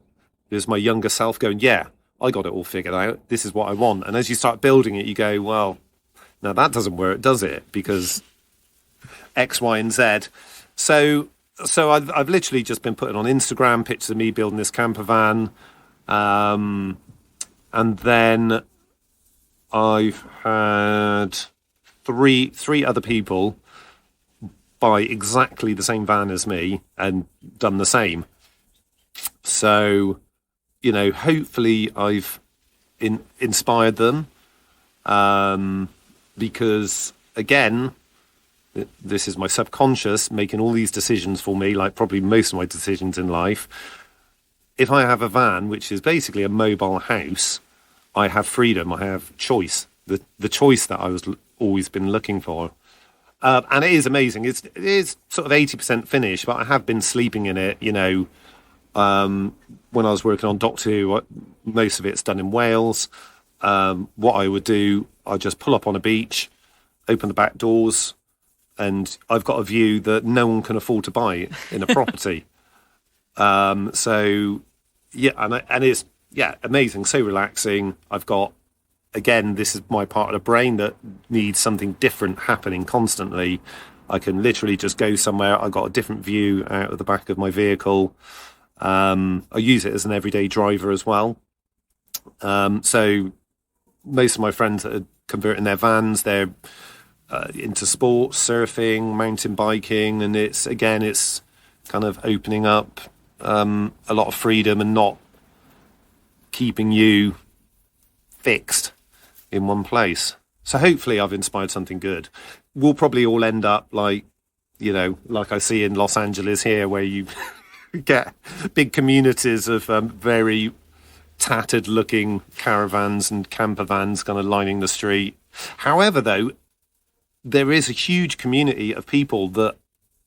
There's my younger self going, yeah, I got it all figured out. This is what I want. And as you start building it, you go, well, now that doesn't work, does it? Because X, Y, and Z. So I've literally just been putting on Instagram pictures of me building this camper van. And then I've had three other people buy exactly the same van as me and done the same. So, hopefully I've inspired them, because again, this is my subconscious making all these decisions for me, like probably most of my decisions in life. If I have a van, which is basically a mobile house, I have freedom, I have choice, the choice that I was always been looking for. And it is amazing. It is sort of 80% finished, but I have been sleeping in it, when I was working on Doctor Who, most of it's done in Wales. What I would do, I'd just pull up on a beach, open the back doors, and I've got a view that no one can afford to buy in a property. So, yeah, and it's, amazing, so relaxing. I've got, again, this is my part of the brain that needs something different happening constantly. I can literally just go somewhere. I've got a different view out of the back of my vehicle. I use it as an everyday driver as well. So most of my friends that are converting their vans, they're into sports, surfing, mountain biking, and it's kind of opening up a lot of freedom and not keeping you fixed in one place. So hopefully I've inspired something good. We'll probably all end up like I see in Los Angeles here, where you get big communities of very tattered looking caravans and camper vans kind of lining the street. However, though, there is a huge community of people that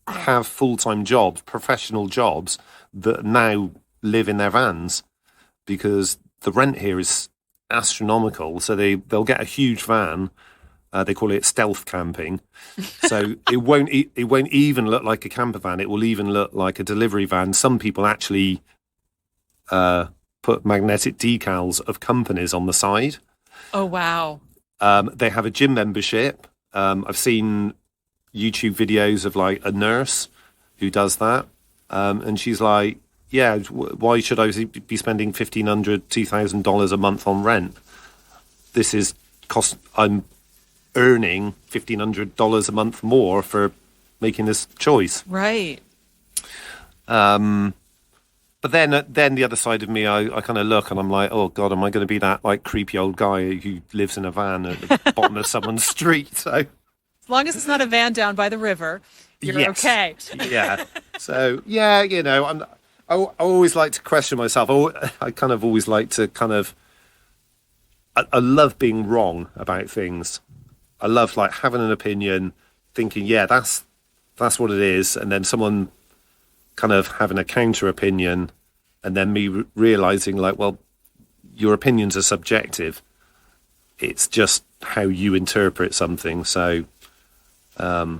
have full-time jobs, professional jobs, that now live in their vans because the rent here is astronomical. So they'll get a huge van. They call it stealth camping. So it won't even look like a camper van. It will even look like a delivery van. Some people actually put magnetic decals of companies on the side. Oh, wow. They have a gym membership. I've seen YouTube videos of like a nurse who does that. And she's like, yeah, why should I be spending $1,500, $2,000 a month on rent? This is I'm earning $1,500 a month more for making this choice. Right. But then the other side of me, I kind of look and I'm like, oh God, am I going to be that like creepy old guy who lives in a van at the bottom of someone's street? So as long as it's not a van down by the river, you're okay. Yeah. So yeah, I always like to question myself. I kind of always like to I love being wrong about things. I love like having an opinion, thinking, yeah, that's what it is, and then someone kind of having a counter opinion, and then me realizing like, well, your opinions are subjective. It's just how you interpret something. So, I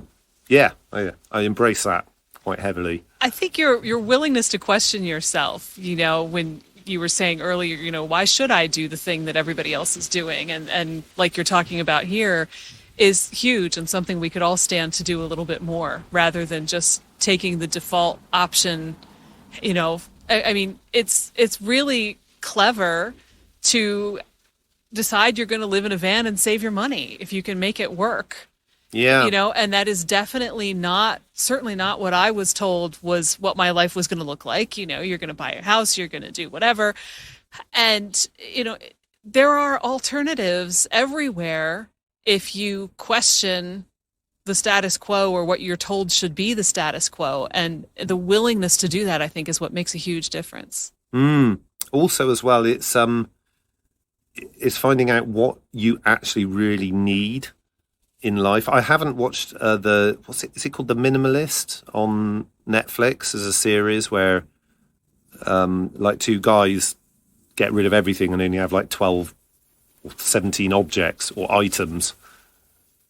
embrace that quite heavily. I think your willingness to question yourself, when you were saying earlier, why should I do the thing that everybody else is doing? And like you're talking about here, is huge and something we could all stand to do a little bit more rather than just taking the default option. I mean, it's really clever to decide you're going to live in a van and save your money if you can make it work. Yeah. And that is certainly not what I was told was what my life was going to look like. You're going to buy a house, you're going to do whatever. And, there are alternatives everywhere if you question the status quo or what you're told should be the status quo. And the willingness to do that, I think, is what makes a huge difference. Also, as well, it's finding out what you actually really need in life. I haven't watched is it called The Minimalist on Netflix as a series where like two guys get rid of everything and only have like 12 or 17 objects or items.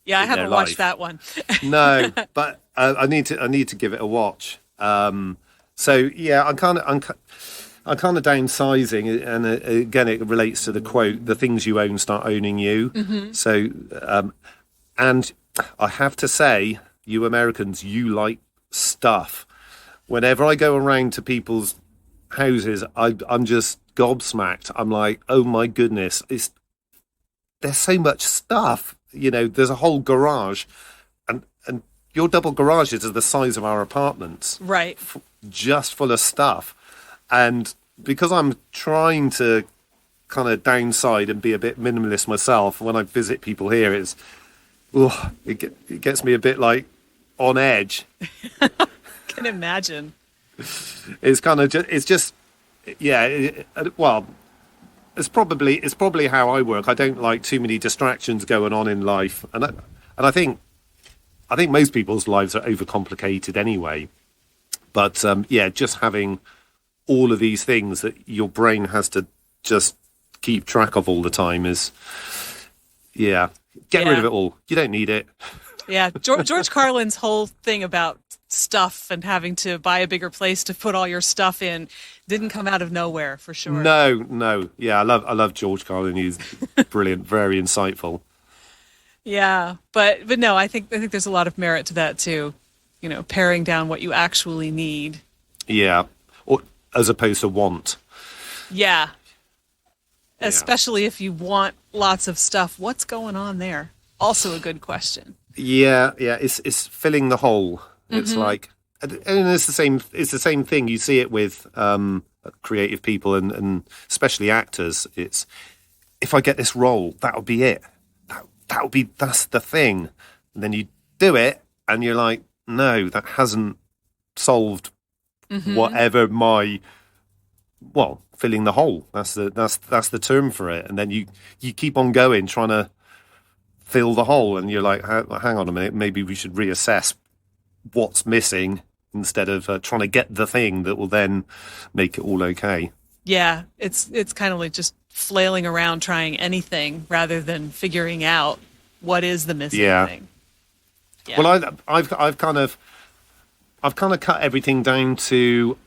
Yeah, I haven't watched that one. No, but I need to give it a watch. So yeah, I'm kind of downsizing, and again, it relates to the quote: "The things you own start owning you." Mm-hmm. So, and I have to say, you Americans, you like stuff. Whenever I go around to people's houses, I'm just gobsmacked. I'm like, oh my goodness, there's so much stuff. There's a whole garage, and your double garages are the size of our apartments, right? Just full of stuff. And because I'm trying to kind of downside and be a bit minimalist myself, when I visit people here, it gets me a bit like on edge. Can imagine. It's kind of just It's probably how I work. I don't like too many distractions going on in life, and I think most people's lives are overcomplicated anyway. But just having all of these things that your brain has to just keep track of all the time is get rid of it all. You don't need it. Yeah, George Carlin's whole thing about stuff and having to buy a bigger place to put all your stuff in didn't come out of nowhere, for sure. No. Yeah, I love George Carlin. He's brilliant, very insightful. Yeah, but no, I think there's a lot of merit to that too. Paring down what you actually need. Yeah, or as opposed to want. Yeah. Especially if you want lots of stuff. What's going on there? Also a good question. Yeah, it's filling the hole. Mm-hmm. It's like, and it's the same thing. You see it with creative people and especially actors. It's, if I get this role, that'll be it. That's the thing. And then you do it, and you're like, no, that hasn't solved whatever filling the hole. That's the term for it. And then you keep on going, trying to fill the hole, and you're like, hang on a minute, maybe we should reassess what's missing instead of trying to get the thing that will then make it all okay. Yeah, it's kind of like just flailing around trying anything rather than figuring out what is the missing thing. Yeah. Well, I've kind of cut everything down to,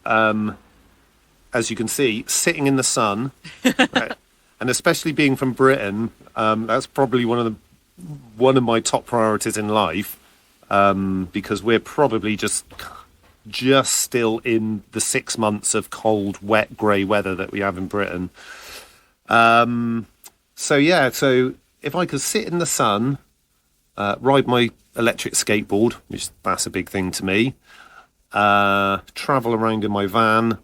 as you can see, sitting in the sun, right? And especially being from Britain, that's probably one of my top priorities in life, because we're probably just still in the 6 months of cold, wet, grey weather that we have in Britain. So if I could sit in the sun, ride my electric skateboard, that's a big thing to me, travel around in my van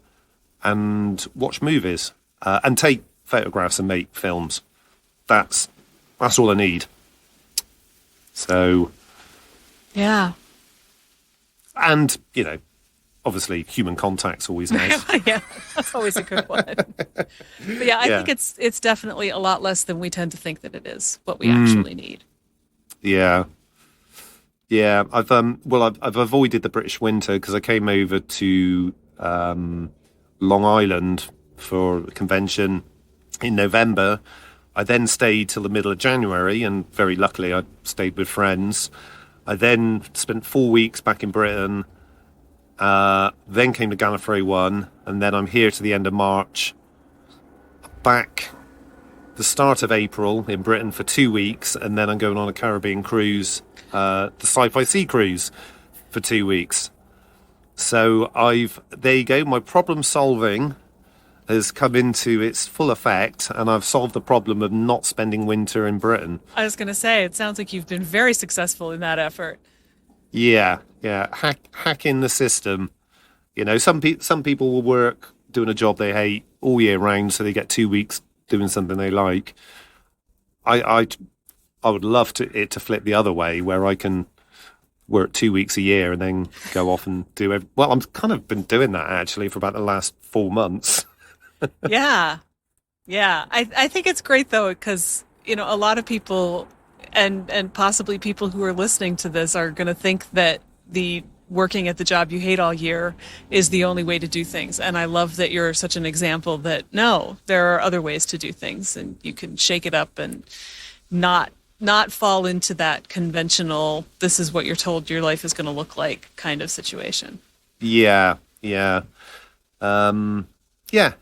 and watch movies, and take photographs and make films. That's all I need. So, yeah. And, obviously human contact's always nice. Yeah, that's always a good one. But yeah, I think it's definitely a lot less than we tend to think that it is, what we actually need. Yeah. Yeah, I've avoided the British winter because I came over to Long Island for a convention in November, I then stayed till the middle of January, and very luckily I stayed with friends. I then spent 4 weeks back in Britain, then came to Gallifrey 1, and then I'm here to the end of March, back the start of April in Britain for 2 weeks, and then I'm going on a Caribbean cruise, the Sci-Fi Sea Cruise, for 2 weeks. So there you go, my problem solving has come into its full effect, and I've solved the problem of not spending winter in Britain. I was going to say, it sounds like you've been very successful in that effort. Yeah. Hacking the system. You know, some people will work doing a job they hate all year round, so they get 2 weeks doing something they like. I would love it to flip the other way, where I can work 2 weeks a year and then go off and do well, I'm kind of been doing that actually for about the last 4 months. Yeah. I think it's great though, because, you know, a lot of people and possibly people who are listening to this are going to think that the working at the job you hate all year is the only way to do things. And I love that you're such an example that no, there are other ways to do things, and you can shake it up and not fall into that conventional, this is what you're told your life is going to look like kind of situation. Yeah.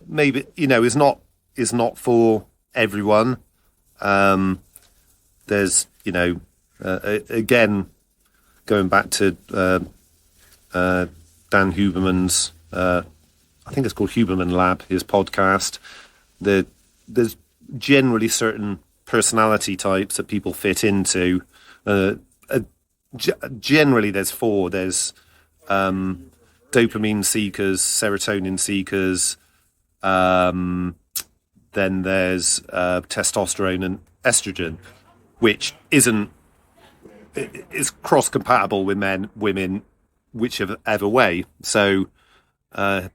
Maybe, you know, is not for everyone. There's, you know, again, going back to Dan Huberman's, I think it's called Huberman Lab, his podcast. There's generally certain personality types that people fit into. Generally, there's 4. There's dopamine seekers, serotonin seekers. Then there's testosterone and estrogen, which is cross-compatible with men, women, whichever way. So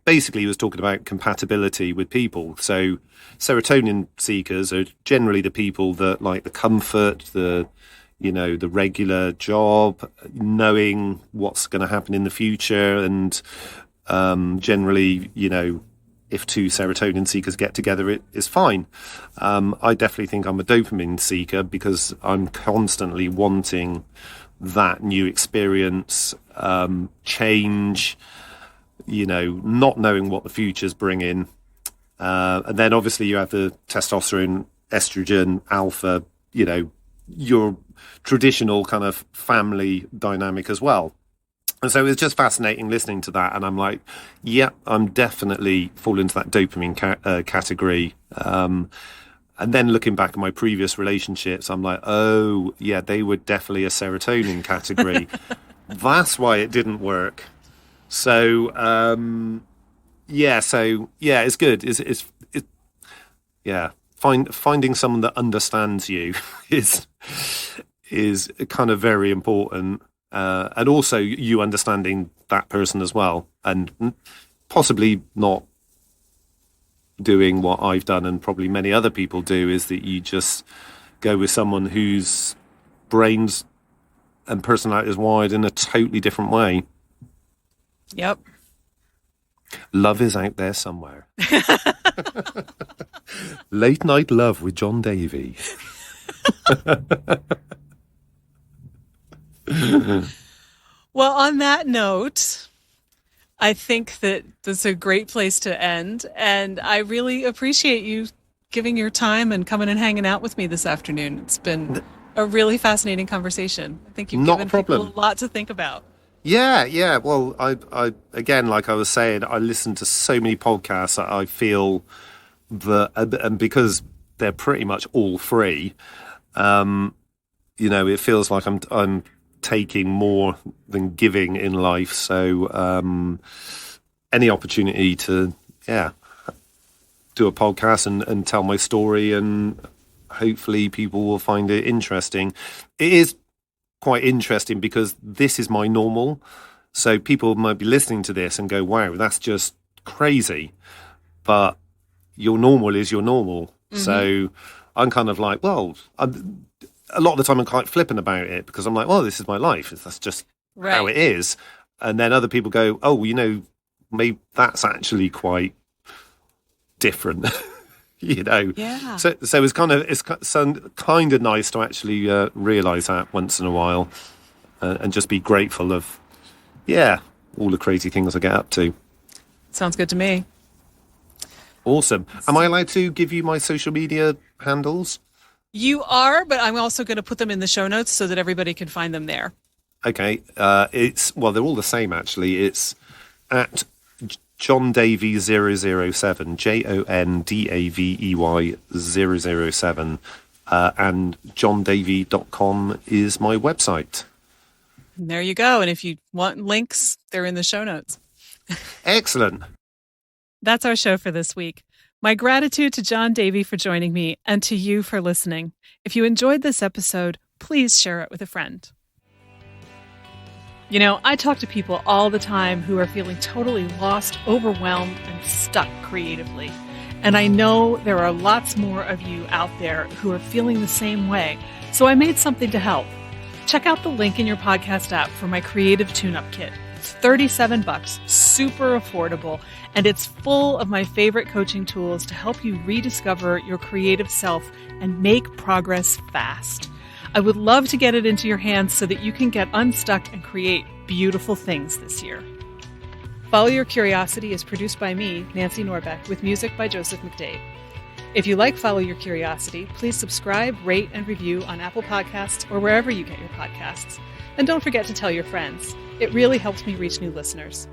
basically, he was talking about compatibility with people. So serotonin seekers are generally the people that like the comfort, the regular job, knowing what's going to happen in the future, and generally, you know, if 2 serotonin seekers get together, it is fine. I definitely think I'm a dopamine seeker because I'm constantly wanting that new experience, change, you know, not knowing what the future's bringing. And then obviously you have the testosterone, estrogen, alpha, you know, your traditional kind of family dynamic as well. And so it's just fascinating listening to that. And I'm like, yeah, I'm definitely fall into that dopamine category. And then looking back at my previous relationships, I'm like, oh, yeah, they were definitely a serotonin category. That's why it didn't work. So, it's good. Finding someone that understands you is kind of very important. And also you understanding that person as well, and possibly not doing what I've done and probably many other people do, is that you just go with someone whose brains and personality is wired in a totally different way. Yep. Love is out there somewhere. Late Night Love with Jon Davey. Well, on that note, I think that that's a great place to end. And I really appreciate you giving your time and coming and hanging out with me this afternoon. It's been a really fascinating conversation. I think you've given people a lot to think about. Yeah. Well, I again, like I was saying, I listen to so many podcasts that I feel that, and because they're pretty much all free, you know, it feels like I'm taking more than giving in life. So any opportunity to do a podcast and tell my story, and hopefully people will find it interesting. It is quite interesting because this is my normal, so people might be listening to this and go, wow, that's just crazy, but your normal is your normal. Mm-hmm. So I'm kind of like, well, a lot of the time I'm quite flippant about it because I'm like, well, this is my life. That's just how it is. And then other people go, oh, you know, maybe that's actually quite different. you know. Yeah. So it's kind of nice to actually realise that once in a while, and just be grateful of, all the crazy things I get up to. Sounds good to me. Awesome. Am I allowed to give you my social media handles? You are, but I'm also going to put them in the show notes so that everybody can find them there. Okay. They're all the same, actually. It's at Jon Davey 007, JONDAVEY 007, and jondavey.com is my website. And there you go. And if you want links, they're in the show notes. Excellent. That's our show for this week. My gratitude to Jon Davey for joining me and to you for listening. If you enjoyed this episode, please share it with a friend. You know, I talk to people all the time who are feeling totally lost, overwhelmed, and stuck creatively. And I know there are lots more of you out there who are feeling the same way. So I made something to help. Check out the link in your podcast app for my creative tune-up kit. It's $37, super affordable, and it's full of my favorite coaching tools to help you rediscover your creative self and make progress fast. I would love to get it into your hands so that you can get unstuck and create beautiful things this year. Follow Your Curiosity is produced by me, Nancy Norbeck, with music by Joseph McDade. If you like Follow Your Curiosity, please subscribe, rate, and review on Apple Podcasts or wherever you get your podcasts. And don't forget to tell your friends. It really helps me reach new listeners.